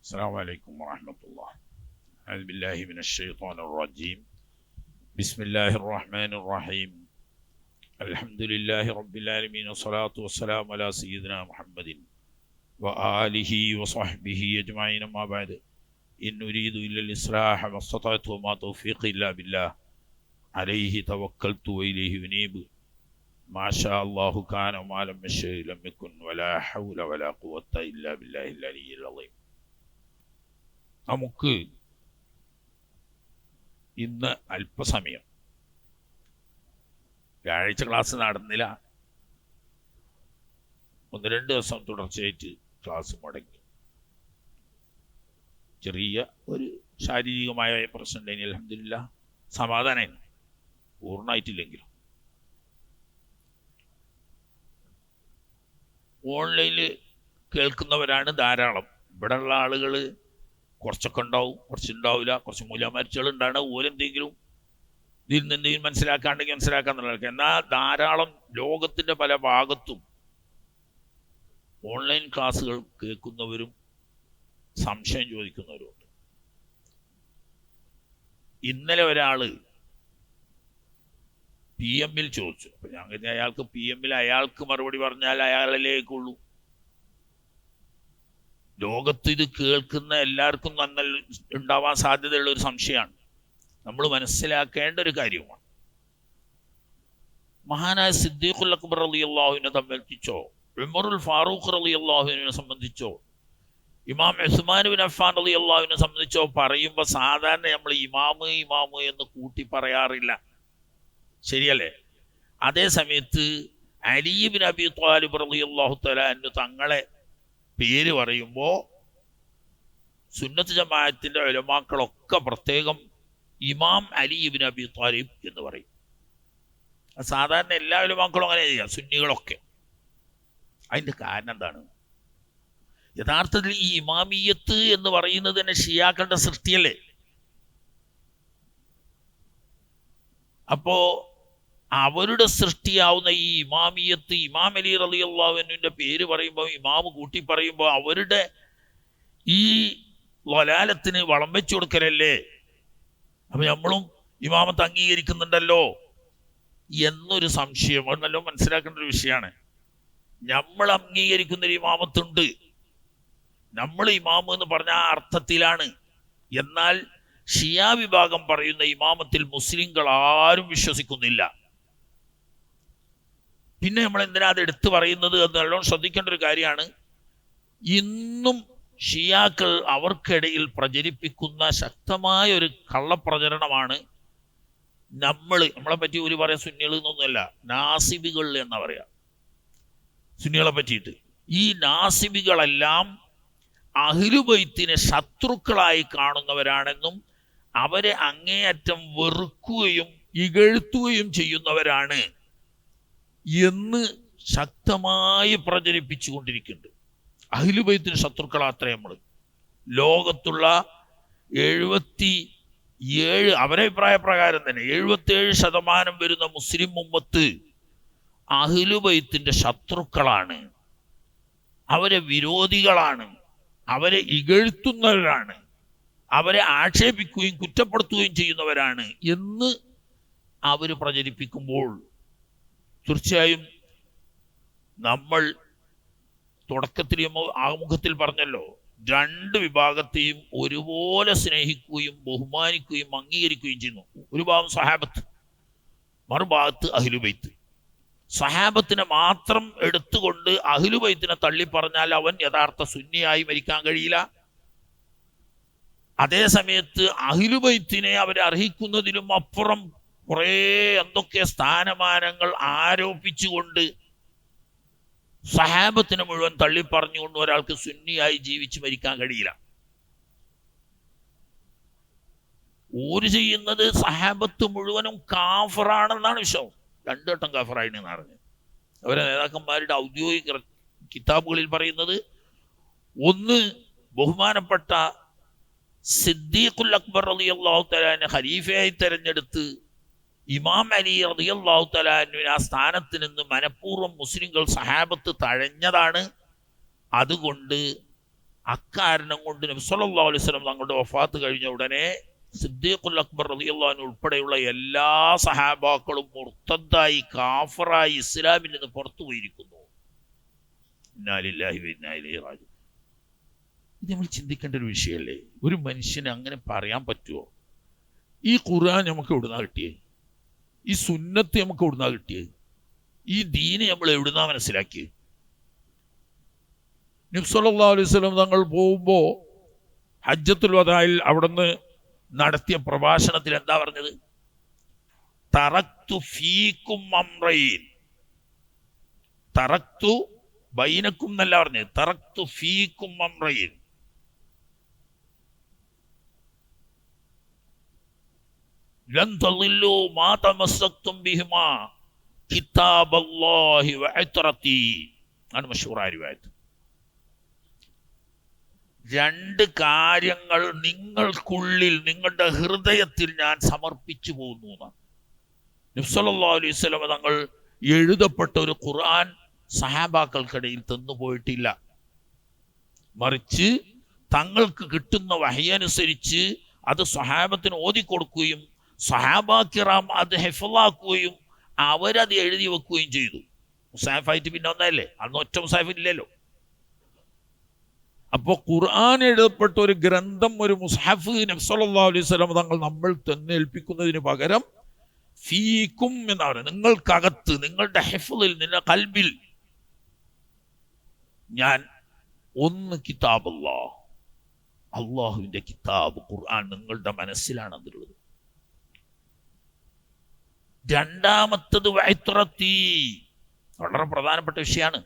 السلام عليكم ورحمة الله. أعوذ بالله من الشيطان الرجيم. بسم الله الرحمن الرحيم. الحمد لله رب العالمين والصلاة والسلام على سيدنا محمد وآله وصحبه أجمعين. ما بعد، إن نريد إلا الإصلاح ما استطعت وما توفيقي إلا بالله عليه توكلت وإليه أنيب. ما شاء الله كان وما لم يشأ لم يكن ولا حول ولا قوة إلا بالله العلي العظيم. നമുക്ക് ഇന്ന് അല്പസമയം വ്യാഴാഴ്ച ക്ലാസ് നടന്നില്ല. 1-2 ദിവസം തുടർച്ചയായിട്ട് ക്ലാസ് മുടങ്ങി. ചെറിയ ഒരു ശാരീരികമായ പ്രശ്നം ഉണ്ടെങ്കിൽ അൽഹംദുലില്ലാ സമാധാനമായി, പൂർണ്ണമായിട്ടില്ലെങ്കിലും. ഓൺലൈനിൽ കേൾക്കുന്നവരാണ് ധാരാളം. ഇവിടെയുള്ള ആളുകൾ കുറച്ചൊക്കെ ഉണ്ടാവും, കുറച്ചുണ്ടാവില്ല. കുറച്ച് മൂല്യമാരിച്ചുകളുണ്ടാണ്. ഓരെന്തെങ്കിലും ഇതിൽ നിന്ന് എന്തെങ്കിലും മനസ്സിലാക്കാണ്ടെങ്കിൽ മനസ്സിലാക്കാന്നുള്ള. എന്നാൽ ധാരാളം ലോകത്തിൻ്റെ പല ഭാഗത്തും ഓൺലൈൻ ക്ലാസ്സുകൾ കേൾക്കുന്നവരും സംശയം ചോദിക്കുന്നവരുമുണ്ട്. ഇന്നലെ ഒരാൾ PM ചോദിച്ചു. അപ്പം ഞാൻ കരുതി അയാൾക്ക് PM അയാൾക്ക് മറുപടി പറഞ്ഞാൽ അയാളിലേക്കുള്ളൂ. ലോകത്ത് ഇത് കേൾക്കുന്ന എല്ലാവർക്കും നന്ന ഉണ്ടാവാൻ സാധ്യതയുള്ള ഒരു സംശയമാണ്. നമ്മൾ മനസ്സിലാക്കേണ്ട ഒരു കാര്യമാണ്. മഹാനായ സിദ്ദീഖുൽ അക്ബർ റളിയല്ലാഹുവിനെ സംബന്ധിച്ചോ, ഉമറുൽ ഫാറൂഖ് റളിയല്ലാഹുവിനെ സംബന്ധിച്ചോ, ഇമാം ഉസ്മാൻ ബിൻ അഫ്ഫാൻ റളിയല്ലാഹുവിനെ സംബന്ധിച്ചോ പറയുമ്പോൾ സാധാരണ നമ്മൾ ഇമാമ് എന്ന് കൂട്ടി പറയാറില്ല, ശരിയല്ലേ? അതേ സമയത്ത് അലി ഇബ്നു അബീ ത്വാലിബ് റളിയല്ലാഹു തആല അൻഹു തങ്ങളെ പേര് പറയുമ്പോൾ സുന്നത്ത് ജമാഅത്തിന്റെ ഉലമാക്കളൊക്കെ പ്രത്യേകം ഇമാം അലി ഇബ്നു അബീ ത്വാലിബ് എന്ന് പറയും. സാധാരണ എല്ലാ ഉലമാക്കളും അങ്ങനെ ചെയ്യാം, സുന്നികളൊക്കെ. അതിൻ്റെ കാരണം എന്താണ്? യഥാർത്ഥത്തിൽ ഈ ഇമാമിയത്ത് എന്ന് പറയുന്നത് തന്നെ ഷിയാക്കളുടെ സൃഷ്ടിയല്ലേ? അപ്പോ അവരുടെ സൃഷ്ടിയാവുന്ന ഈ ഇമാമിയത്ത്, ഇമാം അലി റളിയല്ലാഹു അൻഹുവിന്റെ പേര് പറയുമ്പോൾ, ഇമാമ് കൂട്ടി പറയുമ്പോൾ അവരുടെ ഈ വലാലത്തിന് വളം വെച്ചു കൊടുക്കലല്ലേ? അപ്പൊ നമ്മളും ഇമാമത്ത് അംഗീകരിക്കുന്നുണ്ടല്ലോ എന്നൊരു സംശയം നല്ലോ മനസ്സിലാക്കേണ്ട ഒരു വിഷയമാണ്. നമ്മൾ അംഗീകരിക്കുന്നൊരു ഇമാമത്തുണ്ട്, നമ്മൾ ഇമാമ് എന്ന് പറഞ്ഞ ആ അർത്ഥത്തിലാണ്. എന്നാൽ ഷിയ വിഭാഗം പറയുന്ന ഇമാമത്തിൽ മുസ്ലിങ്ങൾ ആരും വിശ്വസിക്കുന്നില്ല. പിന്നെ നമ്മൾ എന്തിനാ അത് എടുത്തു പറയുന്നത് എന്ന് നല്ലോണം ശ്രദ്ധിക്കേണ്ട ഒരു കാര്യമാണ്. ഇന്നും ഷിയാക്കൾ അവർക്കിടയിൽ പ്രചരിപ്പിക്കുന്ന ശക്തമായ ഒരു കള്ളപ്രചരണമാണ്. നമ്മളെ പറ്റി ഒരു പറയാം സുന്നികൾ എന്നൊന്നുമല്ല, നാസിബികൾ എന്നാ പറയാ സുന്നികളെ പറ്റിയിട്ട്. ഈ നാസിബികളെല്ലാം അഹ്ലുബൈത്തിനെ ശത്രുക്കളായി കാണുന്നവരാണെന്നും അവരെ അങ്ങേയറ്റം വെറുക്കുകയും ഇകഴ്ത്തുകയും ചെയ്യുന്നവരാണ് എന്ന് ശക്തമായി പ്രചരിപ്പിച്ചു കൊണ്ടിരിക്കുന്നുണ്ട്. അഹ്ലുബൈത്തിന് ശത്രുക്കളാത്രേ നമ്മൾ. ലോകത്തുള്ള 77 അവരെ അഭിപ്രായ പ്രകാരം തന്നെ 77% വരുന്ന മുസ്ലിം ഉമ്മത്ത് അഹ്ലുബൈത്തിന്റെ ശത്രുക്കളാണ്, അവരെ വിരോധികളാണ്, അവരെ ഇകഴ്ത്തുന്നവരാണ്, അവരെ ആക്ഷേപിക്കുകയും കുറ്റപ്പെടുത്തുകയും ചെയ്യുന്നവരാണ് എന്ന് അവർ പ്രചരിപ്പിക്കുമ്പോൾ തീർച്ചയായും നമ്മൾ തുടക്കത്തിൽ ആമുഖത്തിൽ പറഞ്ഞല്ലോ, 2 വിഭാഗത്തെയും ഒരുപോലെ സ്നേഹിക്കുകയും ബഹുമാനിക്കുകയും അംഗീകരിക്കുകയും ചെയ്യുന്നു. ഒരു ഭാഗം സഹാബത്ത്, മറുഭാഗത്ത് അഹ്ലുബൈത്ത്. സഹാബത്തിനെ മാത്രം എടുത്തുകൊണ്ട് അഹ്ലുബൈത്തിനെ തള്ളി പറഞ്ഞാൽ അവൻ യഥാർത്ഥ സുന്നിയായി മരിക്കാൻ കഴിയില്ല. അതേ സമയത്ത് അഹ്ലുബൈത്തിനെ അവരെ അർഹിക്കുന്നതിലും അപ്പുറം കുറേ എന്തൊക്കെ സ്ഥാനമാനങ്ങൾ ആരോപിച്ചുകൊണ്ട് സഹാബത്തിനെ മുഴുവൻ തള്ളി പറഞ്ഞുകൊണ്ട് ഒരാൾക്ക് സുന്നിയായി ജീവിച്ച് മരിക്കാൻ കഴിയില്ല. ഓര് ചെയ്യുന്നത് സഹാബത്ത് മുഴുവനും കാഫറാണെന്നാണ് വിശ്വാസം. 2 വട്ടം കാഫറായിട്ടെന്ന് പറഞ്ഞു അവരെ നേതാക്കന്മാരുടെ ഔദ്യോഗിക കിതാബുകളിൽ പറയുന്നത്. ഒന്ന്, ബഹുമാനപ്പെട്ട സിദ്ദീഖുൽ അക്ബർ റളിയല്ലാഹു തആല ഖലീഫയായി തെരഞ്ഞെടുത്ത് ഇമാം അലി റളിയല്ലാഹു തആല ആ സ്ഥാനത്ത് നിന്ന് മനഃപൂർവ്വം മുസ്ലിങ്ങൾ സഹാബത്ത് തഴഞ്ഞതാണ്. അതുകൊണ്ട് അക്കാരണം കൊണ്ട് നബി സല്ലല്ലാഹു അലൈഹി വസല്ലം തങ്ങളുടെ വഫാത്ത് കഴിഞ്ഞ ഉടനെ സിദ്ദീഖുൽ അക്ബർ റളിയല്ലാഹു അൻഹു ഉൾപ്പെടെയുള്ള എല്ലാ സഹാബാക്കളും മുർത്തദ്ദായി കാഫറായി ഇസ്ലാമിൽ നിന്ന് പുറത്തു പോയിരിക്കുന്നു. ഇന്നാ ലില്ലാഹി വ ഇന്നാ ഇലൈഹി റാജിഊൻ. ഇത് നമ്മൾ ചിന്തിക്കേണ്ട ഒരു വിഷയമല്ലേ? ഒരു മനുഷ്യന് അങ്ങനെ പറയാൻ പറ്റുമോ? ഈ ഖുർആൻ നമുക്ക് എവിടുന്നാ കിട്ടിയത്? ഈ സുന്നത്ത് നമുക്ക് എവിടുന്നാ കിട്ടിയത്? ഈ ദീന് നമ്മൾ എവിടുന്നാ മനസ്സിലാക്കിയത്? നബി സല്ലല്ലാഹു അലൈഹി വസല്ലം തങ്ങൾ പോകുമ്പോൾ ഹജ്ജത്തുൽ വദായിൽ അവിടുന്ന് നടത്തിയ പ്രഭാഷണത്തിൽ എന്താ പറഞ്ഞത്? തറക്തു ഫീക്കും അംറൈൻ. തറക്തു ബൈനക്കും എന്നല്ല പറഞ്ഞത്, തറക്തു ഫീക്കും അംറൈൻ. ലൻ തളില്ലു മാ തമസ്സക്തും ബിഹിമാ കിതാബല്ലാഹി വഇത്രതി. ആണ് മശൂറായ റിവായത്ത്. രണ്ട് കാര്യങ്ങൾ നിങ്ങൾക്കുള്ളിൽ, നിങ്ങളുടെ ഹൃദയത്തിൽ ഞാൻ സമർപ്പിച്ചു പോകുന്നു എന്നാണ്. നബി സല്ലല്ലാഹു അലൈഹി വസല്ലം തങ്ങൾ എഴുതപ്പെട്ട ഒരു ഖുർആൻ സഹാബാക്കൾക്കിടയിൽ തന്നുപോയിട്ടില്ല. മറിച്ച് തങ്ങൾക്ക് കിട്ടുന്ന വഹയനുസരിച്ച് അത് സഹാബത്തിന് ഓതിക്കൊടുക്കുകയും സഹാബാക്കിറാം അത് ഹെഫലാക്കുകയും അവരത് എഴുതി വെക്കുകയും ചെയ്തു. മുസാഫായിട്ട് പിന്നെ ഒന്നല്ലേ, അന്ന് ഒറ്റ മുസാഫ് ഇല്ലല്ലോ. അപ്പോൾ ഖുർആൻ എഴുതപ്പെട്ട ഒരു ഗ്രന്ഥം, ഒരു മുസ്ഹഫ് നബി സല്ലല്ലാഹു അലൈഹി വസല്ലം തങ്ങൾ നമ്മൾ തന്നെ ഏൽപ്പിക്കുന്നതിന് പകരം ഫീക്കും എന്നാ പറയുന്നത്, നിങ്ങൾക്കകത്ത്, നിങ്ങളുടെ ഹിഫ്ളിൽ, നിങ്ങളുടെ ഖൽബിൽ ഞാൻ ഒന്ന് കിതാബല്ലാഹ്, അള്ളാഹുവിന്റെ കിതാബ് ഖുർആൻ നിങ്ങളുടെ മനസ്സിലാണ് അതിലുള്ളത്. രണ്ടാമത്തത് വഇത്രത്തി, വളരെ പ്രധാനപ്പെട്ട വിഷയമാണ്.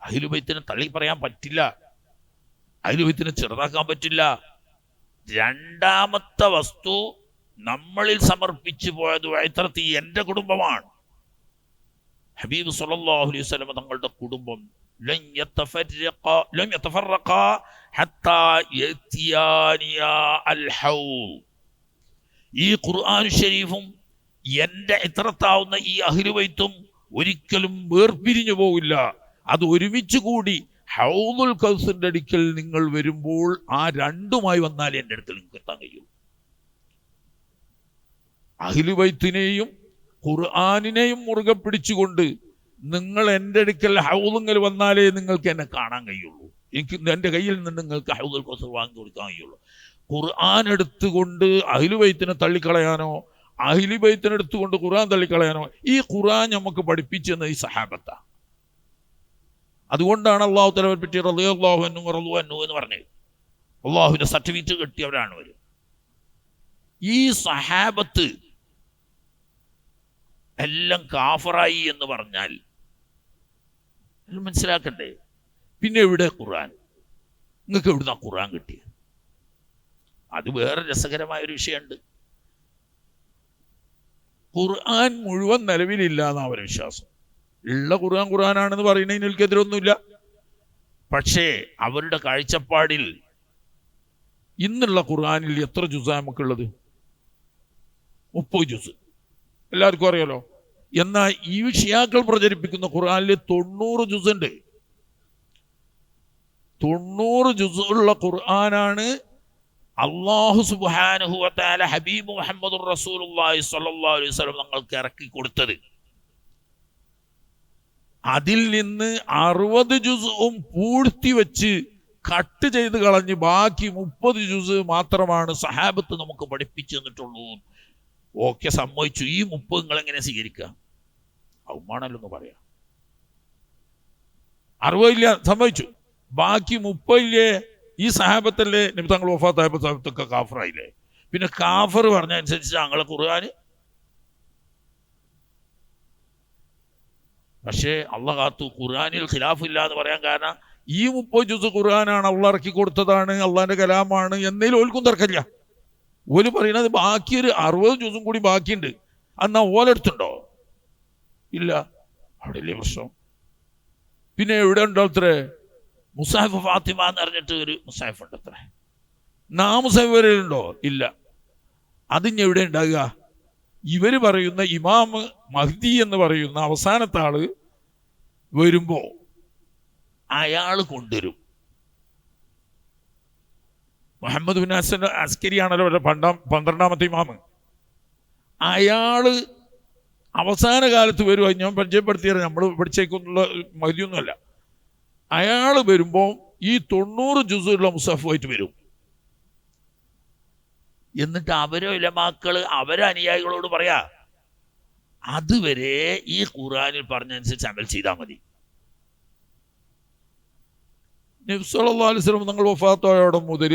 അഹ്ലുബൈത്തിനെ തള്ളി പറയാൻ പറ്റില്ല, അഹ്ലുബൈത്തിനെ ചെറുതാക്കാൻ പറ്റില്ല. രണ്ടാമത്തെ വസ്തു നമ്മളിൽ സമർപ്പിച്ചു പോയത് വഇത്രത്തി, എൻ്റെ കുടുംബമാണ്. ഹബീബ് സല്ലല്ലാഹു അലൈഹി വസല്ലം തങ്ങളുടെ കുടുംബം ലൻ യതഫറഖ ഹത്താ യതിയാനിയ അൽ ഹൗൽ. ഈ ഖുർആൻ ശരീഫും എൻ്റെ ഇത്രത്താവുന്ന ഈ അഹ്ലുബൈത്തും ഒരിക്കലും വേർപിരിഞ്ഞു പോകില്ല. അത് ഒരുമിച്ച് കൂടി ഹൗദുൽ കൗസറിന്റെ അടുക്കൽ നിങ്ങൾ വരുമ്പോൾ ആ രണ്ടുമായി വന്നാലേ എൻ്റെ അടുക്കൽ നിങ്ങൾക്ക് എത്താൻ കഴിയുള്ളൂ. അഹ്ലുബൈത്തിനെയും ഖുർആനിനെയും മുറുകെ പിടിച്ചുകൊണ്ട് നിങ്ങൾ എൻ്റെ അടുക്കൽ ഹൗദുങ്കൽ വന്നാലേ നിങ്ങൾക്ക് എന്നെ കാണാൻ കഴിയുള്ളൂ. എനിക്ക് എൻ്റെ കയ്യിൽ നിന്ന് നിങ്ങൾക്ക് ഹൗദുൽ കൗസർ വാങ്ങി കൊടുക്കാൻ കഴിയുള്ളൂ. ഖുർആൻ എടുത്തുകൊണ്ട് അഹ്ലുബൈത്തിനെ തള്ളിക്കളയാനോ അഹ്ലുബൈത്തിനെ എടുത്തുകൊണ്ട് ഖുർആൻ തള്ളിക്കളയാനോ, ഈ ഖുർആൻ നമുക്ക് പഠിപ്പിച്ചെന്ന് ഈ സഹാബത്ത. അതുകൊണ്ടാണ് അള്ളാഹു തആല പറ്റി റളിയല്ലാഹു അൻഹു എന്ന് പറഞ്ഞത്. അള്ളാഹുവിന്റെ സർട്ടിഫിക്കറ്റ് കിട്ടിയവരാണ് അവർ. ഈ സഹാബത്ത് എല്ലാം കാഫറായി എന്ന് പറഞ്ഞാൽ മനസ്സിലാക്കണ്ടേ? പിന്നെ എവിടെ ഖുർആൻ? നിങ്ങൾക്ക് എവിടുന്നാ ഖുർആൻ കിട്ടിയത്? അത് വേറെ രസകരമായ ഒരു വിഷയമുണ്ട്. ഖുർആൻ മുഴുവൻ നിലവിലില്ല എന്നാണ് അവരുടെ വിശ്വാസം. ഉള്ള ഖുർആനാണെന്ന് പറയുന്നതിന് എനിക്കെതിരൊന്നുമില്ല. പക്ഷേ അവരുടെ കാഴ്ചപ്പാടിൽ ഇന്നുള്ള ഖുർആനിൽ എത്ര ജുസാണ് നമുക്കുള്ളത്? 30 ജുസ്, എല്ലാവർക്കും അറിയാലോ. എന്നാൽ ഈ ഷിയാക്കൾ പ്രചരിപ്പിക്കുന്ന ഖുർആനിൽ 90 ജുസ് ഉണ്ട്. 90 ജുസ് ഉള്ള ഖുർആനാണ് അല്ലാഹു സുബ്ഹാനഹു വ തആല ഹബീബ് മുഹമ്മദുർ റസൂലുള്ളാഹി സ്വല്ലല്ലാഹു അലൈഹി വസല്ലം തങ്ങൾക്ക് ഇറക്കി കൊടുത്തത്. അതിൽ നിന്ന് 60 ജുസും പൂഴ്ത്തി വെച്ച് കട്ട് ചെയ്ത് കളഞ്ഞ് ബാക്കി 30 ജുസ് മാത്രമാണ് സഹാബത്ത് നമുക്ക് പഠിപ്പിച്ചു തന്നിട്ടുള്ളൂ. ഓക്കെ, സമ്മതിച്ചു. ഈ 30 നിങ്ങൾ എങ്ങനെ സ്വീകരിക്കുക? അവമാണല്ലോ എന്ന് പറയാം. 60 ഇല്ല, സമ്മതിച്ചു. ബാക്കി 30 ഇല്ലേ? ഈ സഹാബത്തല്ലേ നബി തങ്ങൾ വഫാത്തായപ്പോൾ സഹാബത്തൊക്കെ കാഫറായില്ലേ? പിന്നെ കാഫർ പറഞ്ഞ അനുസരിച്ച് ഞങ്ങളെ ഖുർആന്. പക്ഷേ അള്ളാഹ് കാത്തു, ഖുർആനിൽ ഖിലാഫ് ഇല്ല എന്ന് പറയാൻ കാരണം ഈ 30 ജുസ് ഖുർആനാണ്, അള്ളാഹ് ഇറക്കി കൊടുത്തതാണ്, അള്ളാഹിന്റെ കലാമാണ് എന്നതിൽ ഓൽക്കും തർക്കമില്ല. ഓല് പറയുന്നത് ബാക്കി ഒരു 60 ജുസും കൂടി ബാക്കിയുണ്ട്. എന്നാ ഓലെടുത്തുണ്ടോ? ഇല്ല. അവിടെ ഇല്ലേ പ്രശ്നം? പിന്നെ എവിടെ ഉണ്ടോ അത്രേ? മുസാഫ് ഫാത്തിമ എന്ന് പറഞ്ഞിട്ട് ഒരു മുസാഫ് ഉണ്ട് അത്രേ. മുസാഫ് വരെയുണ്ടോ? ഇല്ല. അതിന് എവിടെ ഉണ്ടാകുക? ഇവര് പറയുന്ന ഇമാം മഹ്ദി എന്ന് പറയുന്ന അവസാനത്തെ ആള് വരുമ്പോ അയാൾ കൊണ്ടുവരും. മുഹമ്മദ് ബിൻ ഹസൻ അസ്കരിയാണല്ലോ അവരുടെ 12ാമത്തെ ഇമാമ്. അയാള് അവസാന കാലത്ത് വരുവാ. ഞാൻ പരിചയപ്പെടുത്തിയത് നമ്മൾ പഠിച്ചേക്കൊന്നുള്ള മതിയൊന്നുമല്ല. അയാൾ വരുമ്പോൾ ഈ 90 ജുസുള്ള മുസഫുമായിട്ട് വരും. എന്നിട്ട് അവരെ ഉലമാക്കള് അവരെ അനുയായികളോട് പറയാ, അതുവരെ ഈ ഖുർആനിൽ പറഞ്ഞനുസരിച്ച് അമൽ ചെയ്താൽ മതി. നബി സല്ലല്ലാഹു അലൈഹി വസല്ലം തങ്ങൾ വഫാത്തായോടെ മുതൽ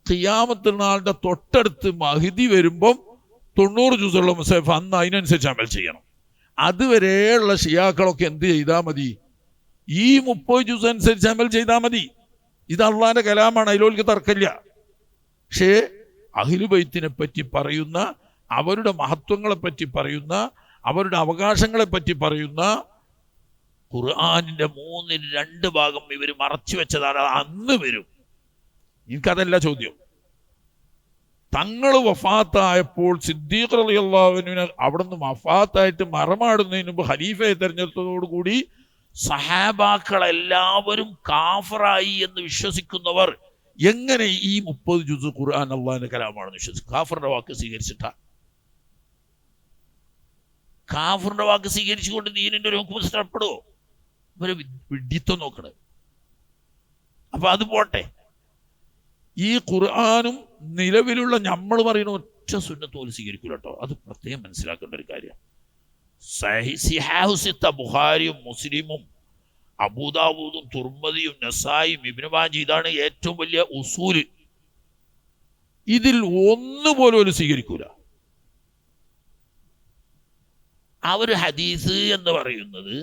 ഖിയാമത്ത് നാളിന്റെ തൊട്ടടുത്ത് മഹ്ദി വരുമ്പം 90 ജുസുള്ള മുസഫ് അന്ന് അതിനനുസരിച്ച് അമൽ ചെയ്യണം. അതുവരെയുള്ള ഷിയാക്കളൊക്കെ എന്ത് ചെയ്താൽ മതി? ഈ 30 ജുസ് അനുസരിച്ച് അമൽ ചെയ്താൽ മതി. ഇത് അള്ളാന്റെ കലാമാണ്, അതിലോൽക്ക് തർക്കമില്ല. പക്ഷേ അഹ്ലു ബൈത്തിനെ പറ്റി പറയുന്ന, അവരുടെ മഹത്വങ്ങളെ പറ്റി പറയുന്ന, അവരുടെ അവകാശങ്ങളെ പറ്റി പറയുന്ന ഖുർആനിന്റെ 2 ഭാഗം ഇവർ മറച്ചു വെച്ചതാണ്. അന്ന് വരും. എനിക്കതല്ല ചോദ്യം. തങ്ങൾ വഫാത്തായപ്പോൾ സിദ്ദീഖ് റളിയല്ലാഹു അൻഹുവിനെ അവിടെ നിന്ന് വഫാത്തായിട്ട് മറമാടുന്നതിന് മുമ്പ് ഖലീഫയെ തെരഞ്ഞെടുത്തതോടുകൂടി സഹാബാക്കളെല്ലാവരും കാഫറായി എന്ന് വിശ്വസിക്കുന്നവർ എങ്ങനെ ഈ 30 ജുസ് ഖുർആൻ അള്ളാഹിന്റെ കലാമാണെന്ന് വിശ്വസിക്കും? കാഫറിന്റെ വാക്ക് സ്വീകരിച്ചിട്ടാ? കാഫറിന്റെ വാക്ക് സ്വീകരിച്ചുകൊണ്ട് ദീനിന്റെ ഒരു ഹുക്മ് സ്ഥലപ്പെടുവോ? ഇവരെ വിഡ്ഢിത്തം നോക്കണേ. അപ്പൊ അത് പോട്ടെ. ഈ ഖുർആനും നിലവിലുള്ള നമ്മൾ പറയുന്ന ഒറ്റ സുന്നത്ത് പോലും സ്വീകരിക്കൂല കേട്ടോ. അത് പ്രത്യേകം മനസ്സിലാക്കേണ്ട ഒരു കാര്യം. ബുഖാരിയും മുസ്ലിമും അബൂദാവൂദും തുർമദിയും നസായിയും ഇബ്നു മാജ, ഇതാണ് ഏറ്റവും വലിയ ഉസൂല്. ഇതിൽ ഒന്നുപോലും ഒരു സ്വീകരിക്കൂല. അവര് ഹദീസ് എന്ന് പറയുന്നത്,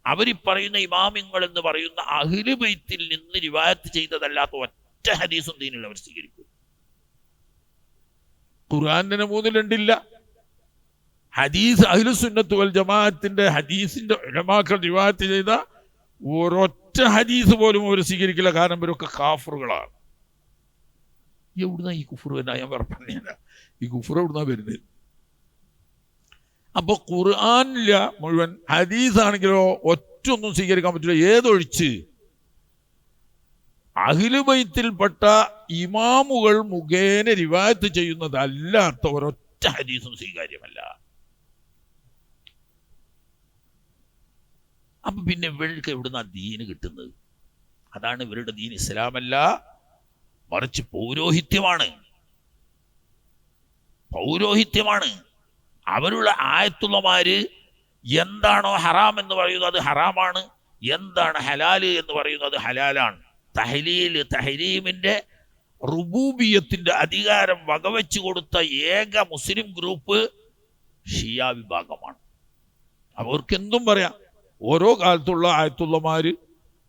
അവരീ പറയുന്ന ഇമാമിങ്ങൾ എന്ന് പറയുന്ന അഹ്ലു ബൈത്തിൽ നിന്ന് റിവായത്ത് ചെയ്തതല്ലാത്ത ഒറ്റ ഹദീസും ദീനിൽ അവർ സ്വീകരിക്കും. ഖുർആനിന് 3-2 ഹദീസ് അഹ്ലു സുന്നത്ത് വൽ ജമാഅത്തിന്റെ ഹദീസിന്റെ ഉലമാക്കൾ റിവായത്ത് ചെയ്ത ഒരൊറ്റ ഹദീസ് പോലും അവർ സ്വീകരിക്കില്ല. കാരണം ഇവരൊക്കെ കാഫറുകളാണ്. എവിടുന്ന ഈ കുഫർ വരുന്ന? ഞാൻ പറഞ്ഞില്ല, ഈ കുഫർ എവിടുന്നാ വരുന്നത്? അപ്പൊ ഖുർആനില്ല മുഴുവൻ, ഹദീസ് ആണെങ്കിലോ ഒറ്റൊന്നും സ്വീകരിക്കാൻ പറ്റില്ല. ഏതൊഴിച്ച് അഹ്ലു ബൈത്തിൽപ്പെട്ട ഇമാമുകൾ മുഖേന റിവായത്ത് ചെയ്യുന്നതല്ലാത്ത ഒരൊറ്റ ഹദീസും സ്വീകാര്യമല്ല. അപ്പൊ പിന്നെ ഇവർക്ക് എവിടുന്ന ദീന് കിട്ടുന്നത്? അതാണ് ഇവരുടെ ദീൻ ഇസ്ലാമല്ല, മറിച്ച് പൗരോഹിത്യമാണ്. പൗരോഹിത്യമാണ്. അവരുടെ ആയത്തുള്ളമാര് എന്താണോ ഹറാം എന്ന് പറയുന്നത് അത് ഹറാമാണ്, എന്താണ് ഹലാല് എന്ന് പറയുന്നത് അത് ഹലാലാണ്. തഹ്ലീമിന്റെ റുബൂബിയത്തിന്റെ അധികാരം വകവെച്ചു കൊടുത്ത ഏക മുസ്ലിം ഗ്രൂപ്പ് ഷിയ വിഭാഗമാണ്. അവർക്കെന്തും പറയാം. ഓരോ കാലത്തുള്ള ആയത്തുള്ളമാര്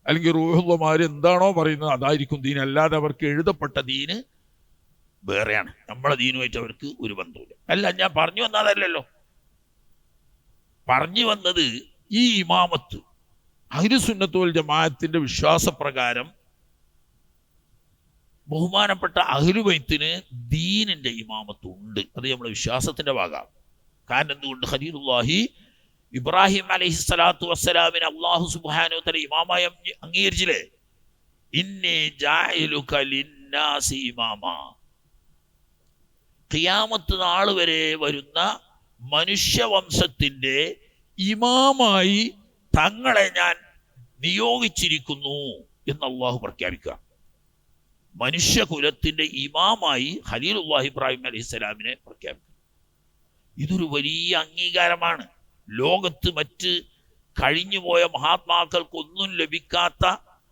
അല്ലെങ്കിൽ റൂഹുള്ളമാര് എന്താണോ പറയുന്നത് അതായിരിക്കും ദീൻ. അല്ലാതെ അവർക്ക് എഴുതപ്പെട്ട ദീന് വേറെയാണ്. നമ്മളെ ദീനുമായിട്ട് അവർക്ക് ഒരു ബന്ധവുമില്ല. അല്ല, ഞാൻ പറഞ്ഞു വന്നതല്ലല്ലോ. പറഞ്ഞു വന്നത് ഈ ഇമാമത്ത് അഹ്ലു സുന്നത്ത് വൽ ജമാഅത്തിന്റെ വിശ്വാസപ്രകാരം ബഹുമാനപ്പെട്ട അഹ്ലു ബൈത്തിന് ദീനിന്റെ ഇമാമത്ത് ഉണ്ട്. അത് നമ്മളെ വിശ്വാസത്തിന്റെ ഭാഗമാണ്. കാരണം എന്തുകൊണ്ട്? ഖലീലുല്ലാഹി ഇബ്രാഹിം അലൈഹിസ്സലാത്തു വസ്സലാമിനെ അല്ലാഹു സുബ്ഹാനഹു വ തആല ഇമാമായി അംഗീകരിച്ചില്ലേ? ഇന്നി ജാഇലുക ലിന്നാസി ഇമാമാ. ഖിയാമത്ത് നാൾ വരെ വരുന്ന മനുഷ്യവംശത്തിന്റെ ഇമാമായി തങ്ങളെ ഞാൻ നിയോഗിച്ചിരിക്കുന്നു എന്ന് അല്ലാഹു പ്രഖ്യാപിക്കുക. മനുഷ്യകുലത്തിന്റെ ഇമാമായി ഖലീലുല്ലാഹി ഇബ്രാഹിം അലൈഹിസ്സലാമിനെ പ്രഖ്യാപിക്കുക. ഇതൊരു വലിയ അംഗീകാരമാണ്. ലോകത്ത് മറ്റ് കഴിഞ്ഞുപോയ മഹാത്മാക്കൾക്കൊന്നും ലഭിക്കാത്ത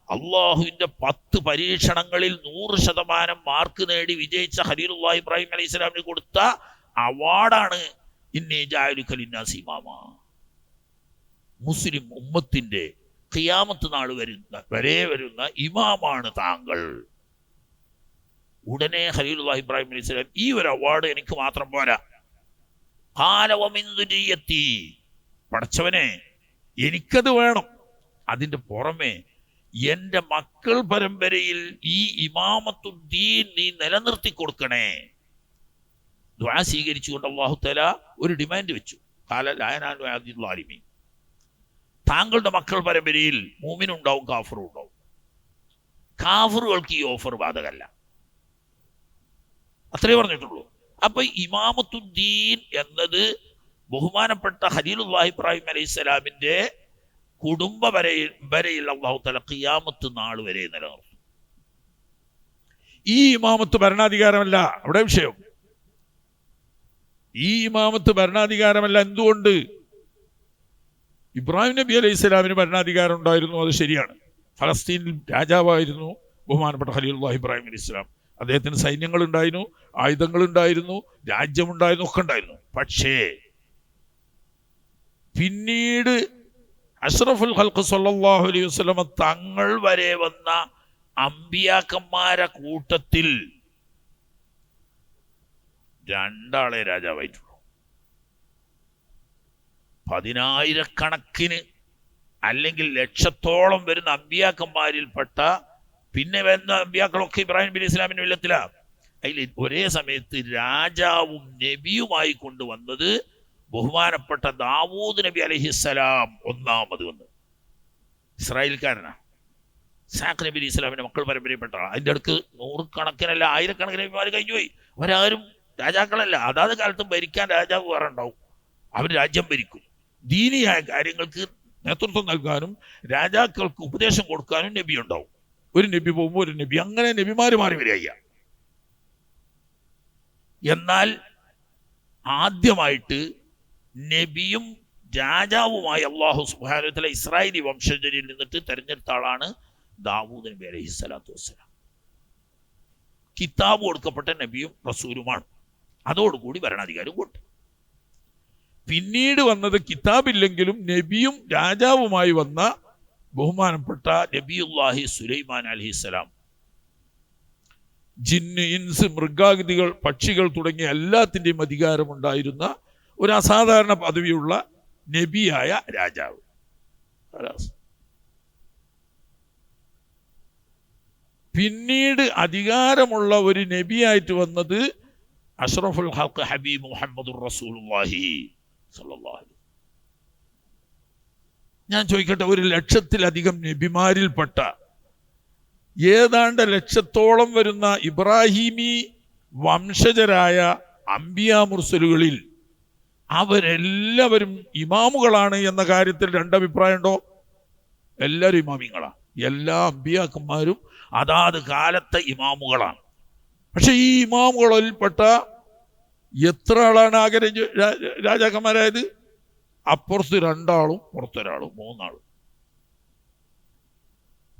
അള്ളാഹുവിന്റെ 10 പരീക്ഷണങ്ങളിൽ 100% മാർക്ക് നേടി വിജയിച്ച ഖലീലുല്ലാഹി ഇബ്രാഹിം അലൈഹിസ്സലാമിന് കൊടുത്ത അവാർഡാണ് ഇന്നി ജാഇലുക ലിന്നാസി ഇമാമാ. മുസ്ലിം ഉമ്മത്തിന്റെ ഖിയാമത്ത് നാൾ വരെ വരുന്ന ഇമാമാണ് താങ്കൾ. ഉടനെ ഖലീലുല്ലാഹി ഇബ്രാഹിം അലൈഹിസ്സലാം ഈ ഒരു അവാർഡ് എനിക്ക് മാത്രം പോരാ, ഖാല വമിൻ ദുരിയത്തി, പടച്ചവനെ എനിക്കത് വേണം, അതിന്റെ പുറമെ എന്റെ മക്കൾ പരമ്പരയിൽ ഈ ഇമാമത്തുദ്ദീൻ നീ നിലനിർത്തി കൊടുക്കണേ. ദുആ സ്വീകരിച്ചുകൊണ്ട് അല്ലാഹു തആല ഒരു ഡിമാൻഡ് വെച്ചു. ഖാല ലാ യനാലു അഹദിൽ ളാലിമീൻ. താങ്കളുടെ മക്കൾ പരമ്പരയിൽ മുഅ്മിനും ഉണ്ടാവും കാഫിറും ഉണ്ടാവും. കാഫിറുകൾക്ക് ഈ ഓഫർ ബാധകമല്ല. അത്രേ പറഞ്ഞിട്ടുള്ളൂ. അപ്പൊ ഇമാമത്തുദ്ദീൻ എന്നത് ബഹുമാനപ്പെട്ട ഖലീലുല്ലാഹി ഇബ്രാഹിം അലൈഹിസ്സലാമിന്റെ കുടുംബ വരെയുള്ള അല്ലാഹു തആല ഖിയാമത്ത് നാൾ വരെ നിലനിർത്തും. ഈ ഇമാമത്ത് ഭരണാധികാരമല്ല അവിടെ വിഷയം. ഈ ഇമാമത്ത് ഭരണാധികാരമല്ല. എന്തുകൊണ്ട്? ഇബ്രാഹിം നബി അലൈഹി സ്വലാമിന് ഭരണാധികാരം ഉണ്ടായിരുന്നു, അത് ശരിയാണ്. ഫലസ്തീനിൽ രാജാവായിരുന്നു ബഹുമാനപ്പെട്ട ഖലീലുല്ലാഹി ഇബ്രാഹിം അലൈഹി സ്വലാം. അദ്ദേഹത്തിന് സൈന്യങ്ങളുണ്ടായിരുന്നു, ആയുധങ്ങളുണ്ടായിരുന്നു, രാജ്യമുണ്ടായിരുന്നു, ഒക്കെ ഉണ്ടായിരുന്നു. പക്ഷേ പിന്നീട് അഷ്റഫുൽ ഖൽഖ് സ്വല്ലല്ലാഹു അലൈഹി വസല്ലം തങ്ങൾ വരെ വന്ന അമ്പിയാക്കന്മാരെ കൂട്ടത്തിൽ 2 ആളെ രാജാവായിട്ടുള്ളൂ. 10,000 അല്ലെങ്കിൽ ലക്ഷത്തോളം വരുന്ന അമ്പിയാക്കന്മാരിൽപ്പെട്ട പിന്നെ വരുന്ന അമ്പിയാക്കളൊക്കെ ഇബ്രാഹിം നബി ഇസ്ലാമിന്റെ വില്ലത്തിലാണ്. അതിൽ ഒരേ സമയത്ത് രാജാവും നബിയുമായി കൊണ്ടുവന്നത് ബഹുമാനപ്പെട്ട ദാവൂദ് നബി അലൈഹിസ്സലാം ഒന്നാമത് വന്ന്. ഇസ്രായേൽക്കാരനാണ്. ഇസ്ഹാഖ് നബി ഇസ്ലാമിന്റെ മക്കൾ പരമ്പരപ്പെട്ട. അതിൻ്റെ അടുക്ക് 100 ആയിരക്കണക്കിന് നബിമാർ കഴിഞ്ഞുപോയി. അവരാരും രാജാക്കളല്ല. അതാത് കാലത്തും ഭരിക്കാൻ രാജാവ് വേറെ ഉണ്ടാവും. അവർ രാജ്യം ഭരിക്കും. ദീനിയായ കാര്യങ്ങൾക്ക് നേതൃത്വം നൽകാനും രാജാക്കൾക്ക് ഉപദേശം കൊടുക്കാനും നബി ഉണ്ടാവും. ഒരു നബി പോകുമ്പോൾ ഒരു നബി, അങ്ങനെ നബിമാര് മാറി വരിക. എന്നാൽ ആദ്യമായിട്ട് നബിയും രാജാവുമായി അല്ലാഹു സുബ്ഹാനഹു വ തആല ഇസ്രായേലി വംശജരിൽ നിന്നിട്ട് തെരഞ്ഞെടുത്ത ആളാണ് ദാവൂദ് നബി അലൈഹി സ്വലാത്തു വസ്സലാം. കിതാബ് കൊടുക്കപ്പെട്ട നബിയും റസൂലുമാണ്. അതോടുകൂടി ഭരണാധികാരം കൊണ്ടു. പിന്നീട് വന്നത് കിതാബില്ലെങ്കിലും നബിയും രാജാവുമായി വന്ന ബഹുമാനപ്പെട്ട നബിയുല്ലാഹി സുലൈമാൻ അലൈഹിസ്സലാം. ജിന്ന്, ഇൻസ്, മൃഗാകൃതികൾ, പക്ഷികൾ തുടങ്ങിയ എല്ലാത്തിൻ്റെയും അധികാരമുണ്ടായിരുന്ന ഒരു അസാധാരണ പദവിയുള്ള നബിയായ രാജാവ്. പിന്നീട് അധികാരമുള്ള ഒരു നബിയായിട്ട് വന്നത് അഷ്റഫുൽ ഖൽഖ് ഹബീബ് മുഹമ്മദുർ റസൂലുള്ളാഹി സ്വല്ലല്ലാഹു അലൈഹി. ഞാൻ ചോദിക്കട്ടെ, 1,00,000-ലധികം നബിമാരിൽപ്പെട്ട ഏതാണ്ട് 1,00,000-ഓളം വരുന്ന ഇബ്രാഹിമി വംശജരായ അംബിയാ മുർസലുകളിൽ അവരെല്ലാവരും ഇമാമുകളാണ് എന്ന കാര്യത്തിൽ 2 അഭിപ്രായമുണ്ടോ? എല്ലാവരും ഇമാമിങ്ങളാണ്. എല്ലാ അമ്പിയാക്കന്മാരും അതാത് കാലത്തെ ഇമാമുകളാണ്. പക്ഷെ ഈ ഇമാമുകളിൽപ്പെട്ട എത്ര ആളാണ് ആകെ രാജാക്കന്മാരായത്? അപ്പുറത്ത് 2 ആളും പുറത്തൊരാളും, 3 ആളും.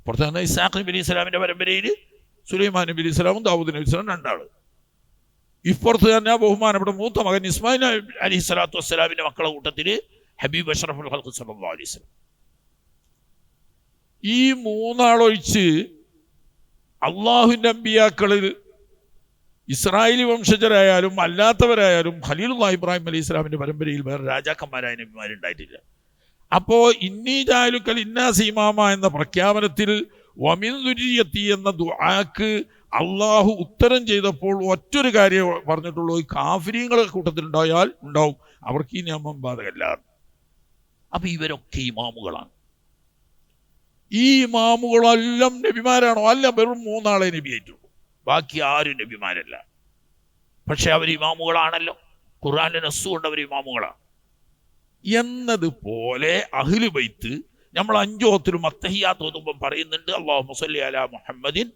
പുറത്ത് തന്നെ ഇസ്ഹാഖ് നബി ഇസ്ലാമിന്റെ പരമ്പരയിൽ സുലൈമാൻ നബി ഇസ്ലാമും ദാവൂദ് നബി ഇസ്ലാം 2 ആള്. ഇപ്പുറത്ത് തന്നെ ബഹുമാനപ്പെട്ട മൂത്ത മകൻ ഇസ്മായിൽ അലൈഹി സ്വലാത്തു വസ്സലാമിന്റെ മക്കളെ കൂട്ടത്തിൽ ഹബീബ് അഷ്റഫുൽ ഖൽഖ് സ്വല്ലല്ലാഹു അലൈഹി വസല്ലം. ഈ 3 ആളൊഴിച്ച് അള്ളാഹുവിന്റെ അമ്പിയാക്കളിൽ ഇസ്രായേലി വംശജരായാലും അല്ലാത്തവരായാലും ഖലീലുല്ലാഹി ഇബ്രാഹിം അലൈഹി ഇസ്ലാമിന്റെ പരമ്പരയിൽ വേറെ രാജാക്കന്മാരായ നബിമാരുണ്ടായിട്ടില്ല. അപ്പോ ഇന്നി ജാലുക്കൽ ഇന്നാസി ഇമാമ എന്ന പ്രഖ്യാപനത്തിൽ വമിൻ ദുരിയത്തി എന്ന ദുആക്ക് അള്ളാഹു ഉത്തരം ചെയ്തപ്പോൾ ഒറ്റൊരു കാര്യം പറഞ്ഞിട്ടുള്ളൂ: കാഫിരീങ്ങളെ കൂട്ടത്തിലുണ്ടായാൽ ഉണ്ടാവും, അവർക്ക് ഈ നിയമം ബാധകമല്ല. അപ്പൊ ഇവരൊക്കെ ഇമാമുകളാണ്. ഈ ഇമാമുകളെല്ലാം നബിമാരാണോ? അല്ല, വെറും 3 ആളെ നബിയായിട്ടുള്ളൂ. ബാക്കി ആരും നബിമാരല്ല. പക്ഷെ അവർ ഇമാമുകളാണല്ലോ. ഖുർആനിലെ നസ്സ് കൊണ്ട് അവർ ഇമാമുകളാണ്. എന്നതുപോലെ അഹ്ലു ബൈത്ത് നമ്മൾ 5 ഓത്തിലും അത്തഹിയ്യാത്ത് ഓതുമ്പോൾ പറയുന്നുണ്ട് അല്ലാഹുമ്മ സ്വല്ലി അലാ മുഹമ്മദിൻ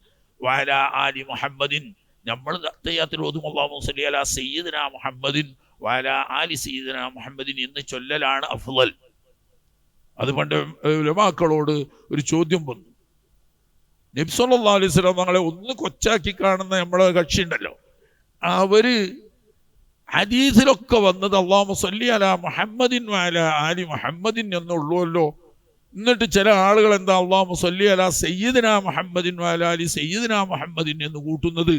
വഅലാ ആലി മുഹമ്മദിൻ. നമ്മൾ അത്തഹിയ്യാത്തിൽ ഓതും അല്ലാഹുമ്മ സ്വല്ലി അലാ സയ്യിദിനാ മുഹമ്മദിൻ വഅലാ ആലി സയ്യിദിനാ മുഹമ്മദിൻ എന്ന് ചൊല്ലലാണ് അഫ്ളൽ. അത് പണ്ട് ഉലമാക്കളോട് ഒരു ചോദ്യം വന്നു. നബി സല്ലല്ലാഹു അലൈഹി വസല്ലം തങ്ങളെ ഒന്ന് കൊച്ചാക്കി കാണുന്ന നമ്മളെ കക്ഷി ഉണ്ടല്ലോ, അവര് ഹദീസിലൊക്കെ വന്നത് അല്ലാഹുമ്മ സ്വല്ലി അലാ മുഹമ്മദിൻ വഅലാ ആലി മുഹമ്മദിൻ എന്നുള്ളൂല്ലോ. എന്നിട്ട് ചില ആളുകൾ എന്താ അല്ലാഹുമ്മ സ്വല്ലി അലാ സയ്യിദിനാ മുഹമ്മദിൻ വഅലാ ആലി സയ്യിദിനാ മുഹമ്മദിൻ എന്ന് കൂട്ടുന്നത്.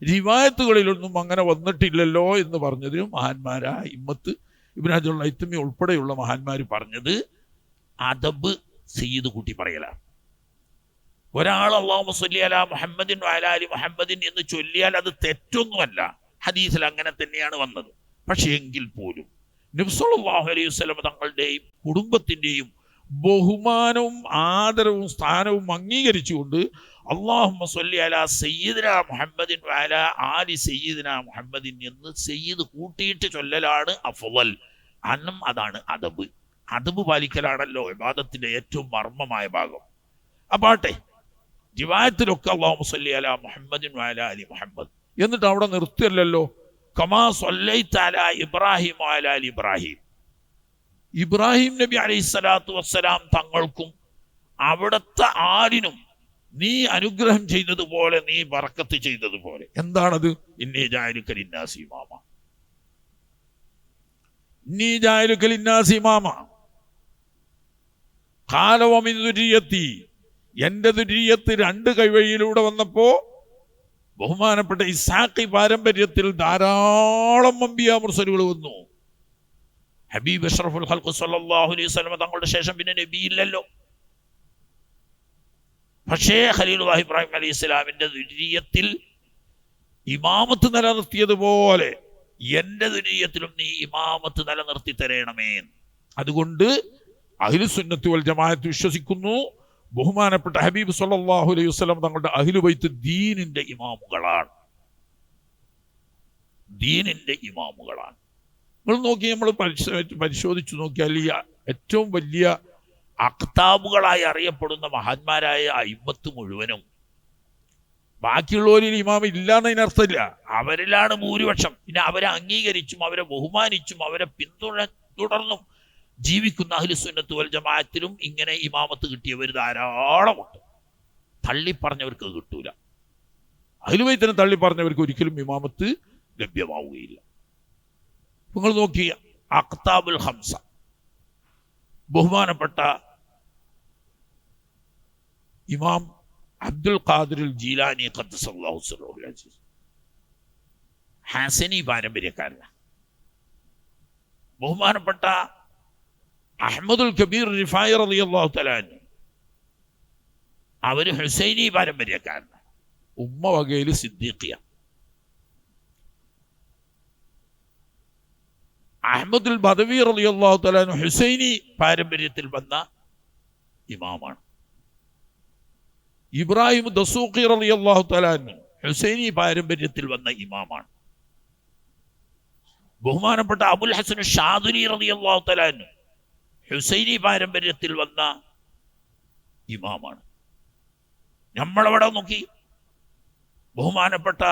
റിവായത്തുകളിലൊന്നും അങ്ങനെ വന്നിട്ടില്ലല്ലോ എന്ന് പറഞ്ഞത് മഹാന്മാരായ ഇമ്മത്ത് ഇബ്നു ഹജറുൽ ഹൈതമി ഉൾപ്പെടെയുള്ള മഹാന്മാർ പറഞ്ഞത് അദബ് സയ്യിദ് കൂട്ടി പറയലാണ്. ഒരാൾ അല്ലാഹുമ്മ സ്വല്ലി അലാ മുഹമ്മദിൻ വഅലാ ആലി മുഹമ്മദിൻ എന്ന് ചൊല്ലിയാൽ അത് തെറ്റൊന്നുമല്ല, ഹദീസിൽ അങ്ങനെ തന്നെയാണ് വന്നത്. പക്ഷേ എങ്കിൽ പോലും നബി സല്ലല്ലാഹു അലൈഹി വസല്ലം തങ്ങളുടെയും കുടുംബത്തിൻ്റെയും ബഹുമാനവും ആദരവും സ്ഥാനവും അംഗീകരിച്ചുകൊണ്ട് അല്ലാഹുമ്മ സ്വല്ലി അലാ സയ്യിദിന മുഹമ്മദിൻ വഅലാ ആലി സയ്യിദിന മുഹമ്മദിൻ എന്ന് സയ്യിദ് കൂട്ടിയിട്ട് ചൊല്ലലാണ് അഫ്ളൽ. അന്നും അതാണ് അദബ്. അദബ് പാലിക്കലാണല്ലോ ഇബാദത്തിന്റെ ഏറ്റവും മർമ്മമായ ഭാഗം. അപ്പാട്ടെ റിവായത്തിലൊക്കെ അല്ലാഹുമ്മ സ്വല്ലി അലാ മുഹമ്മദിൻ വഅലാ ആലി മുഹമ്മദ് എന്നിട്ട് അവിടെ നിർത്തിയല്ലോ. കമാ സ്വല്ലൈത അലാ ഇബ്രാഹിം വഅലാ ആലി ഇബ്രാഹിം. ഇബ്രാഹിം നബി അലൈഹിസ്സലാത്തു വസ്സലാം തങ്ങൾക്കും അവിടുത്തെ ആലിനും നീ അനുഗ്രഹം ചെയ്തതുപോലെ, നീ ബറക്കത്ത് ചെയ്തതുപോലെ. എന്താണത്? ഇന്നീ ജാഇലുക ലിന്നാസി ഇമാമ, ഇന്നീ ജാഇലുക ലിന്നാസി ഇമാമ. ഖാല വമിൻ ദുരിയത്തി, എന്റെ ദുരിയത്ത് രണ്ട് കൈവഴിയിലൂടെ വന്നപ്പോ ബഹുമാനപ്പെട്ട ഇസ്ഹാഖി പാരമ്പര്യത്തിൽ ധാരാളം അംബിയാ മുർസലുകൾ വന്നു. ഹബീബ് അഷ്റഫുൽ ഖൽഖ് സ്വല്ലല്ലാഹു അലൈഹി വസല്ലം തങ്ങളുടെ ശേഷം പിന്നെ നബിയില്ലല്ലോ. പക്ഷേ ഖലീലുല്ലാഹി ഇബ്രാഹിം അലൈഹി സ്വലാമിന്റെ ദുരിയത്തിൽ ഇമാമത്ത് നിലനിർത്തിയതുപോലെ എന്റെ ദുരിയത്തിലും നീ ഇമാമത്ത് നിലനിർത്തി തരണമേ. അതുകൊണ്ട് അഹ്ലുസുന്നത്ത് വൽ ജമാഅത്ത് വിശ്വസിക്കുന്നു, ബഹുമാനപ്പെട്ട ഹബീബ് സ്വല്ലല്ലാഹു അലൈഹി വസല്ലം തങ്ങളുടെ അഹ്ലു ബൈത്ത് ദീനിന്റെ ഇമാമുകളാണ്, ദീനിന്റെ ഇമാമുകളാണ്. നിങ്ങൾ നോക്കി, നമ്മൾ പരിശോധിച്ചു നോക്കിയാൽ ഈ ഏറ്റവും വലിയ അഖ്താബുകളായി അറിയപ്പെടുന്ന മഹാന്മാരായ അയിമ്മത്ത് മുഴുവനും ബാക്കിയുള്ളവരിൽ ഇമാം ഇല്ല എന്നതിനർത്ഥമില്ല, അവരിലാണ് ഭൂരിപക്ഷം. പിന്നെ അവരെ അംഗീകരിച്ചും അവരെ ബഹുമാനിച്ചും അവരെ തുടർന്നും ജീവിക്കുന്ന അഹ്ലുസുന്നത്ത് വൽ ജമാഅത്തിലും ഇങ്ങനെ ഇമാമത്ത് കിട്ടിയവർ ധാരാളമുണ്ട്. തള്ളിപ്പറഞ്ഞവർക്ക് കിട്ടൂല. അഹ്ലുബൈത്തിനെ തള്ളിപ്പറഞ്ഞവർക്ക് ഒരിക്കലും ഇമാമത്ത് ലഭ്യമാവുകയില്ല. നിങ്ങൾ നോക്കിയ അഖ്താബുൽ ഹംസ, ബഹുമാനപ്പെട്ട ഇമാം അബ്ദുൽ ഖാദിർ ജീലാനി ഖദ്ദസല്ലാഹു സിർറഹുൽ അസീസ് ഹസനി പാരമ്പര്യക്കാരനാണ്. ബഹുമാനപ്പെട്ട അഹ്മദുൽ കബീർ റിഫായി റളിയല്ലാഹു തആല അൻഹു അവർ ഹുസൈനി പാരമ്പര്യക്കാരനാണ്. ഉമ്മ വകയിൽ സിദ്ദീഖിയ. അഹ്മദുൽ ബദവി റളിയല്ലാഹു തആല അൻഹു ഹുസൈനി പാരമ്പര്യത്തിൽ വന്ന ഇമാമാണ്. ഇബ്രാഹിം ദസൂഖി റളിയല്ലാഹു തആല അൻഹു ഹുസൈനി പാരമ്പര്യത്തിൽ വന്ന ഇമാമാണ്. ബഹുമാനപ്പെട്ട അബുൽ ഹസൻ ഷാദുലി റളിയല്ലാഹു തആല അൻഹു ഹുസൈനി പാരമ്പര്യത്തിൽ വന്ന ഇമാമാണ്. നമ്മളവിടെ നോക്കി ബഹുമാനപ്പെട്ട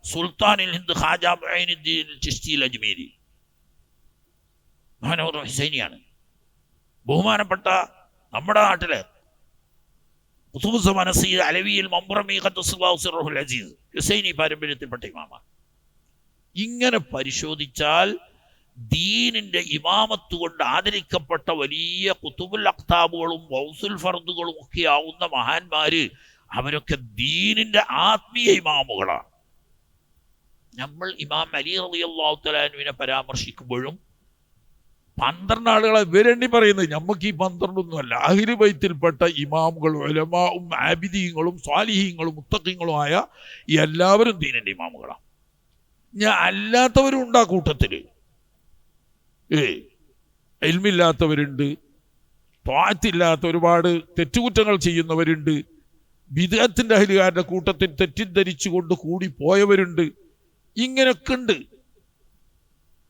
സുൽത്താനിൽ ഹിന്ദ് ഖാജ മുഈനുദ്ദീൻ ചിശ്തി അജ്മീരി മഹാനവർ ഹുസൈനിയാണ്. ബഹുമാനപ്പെട്ട നമ്മുടെ നാട്ടിലെ ഖുതുബുസ്സമാന സയ്യിദ് അലവിയിൽ മംറമി ഖദ്ദസല്ലാഹു സിർറഹുൽ അസീസ് ഹുസൈനി പാരമ്പര്യത്തിൽപ്പെട്ട ഇമാമാണ്. ഇങ്ങനെ പരിശോധിച്ചാൽ ദീനിന്റെ ഇമാമത്ത് കൊണ്ട് ആദരിക്കപ്പെട്ട വലിയ ഖുതുബുൽ അഖ്താബുകളും ഗൗസുൽ ഫർദുകളും ഒക്കെ ആവുന്ന മഹാന്മാര് അവരൊക്കെ ദീനിന്റെ ആത്മീയ ഇമാമുകളാണ്. നമ്മൾ ഇമാം അലി റളിയല്ലാഹു തആല അൻഹുവിനെ പരാമർശിക്കുമ്പോഴും 12 ആളുകളെ ഇവരെണ്ണി പറയുന്നത്, നമുക്ക് ഈ 12 ഒന്നുമല്ല, അഹ്ലു ബൈത്തിൽപ്പെട്ട ഇമാമുകളും ഉലമാഉം ആബിദീങ്ങളും സ്വാലിഹീങ്ങളും മുത്തഖീങ്ങളുമായ എല്ലാവരും ദീനിന്റെ ഇമാമുകളാണ്. ഞാൻ അല്ലാത്തവരും ഉണ്ട് ആ കൂട്ടത്തില്. ഇൽമില്ലാത്തവരുണ്ട്, ത്വാഅത്തില്ലാത്ത ഒരുപാട് തെറ്റുകുറ്റങ്ങൾ ചെയ്യുന്നവരുണ്ട്, ബിദ്അത്തിന്റെ അഹ്ലുകാരുടെ കൂട്ടത്തിൽ തെറ്റിദ്ധരിച്ചുകൊണ്ട് കൂടി പോയവരുണ്ട്. ഇങ്ങനെയൊക്കെ ഉണ്ട്.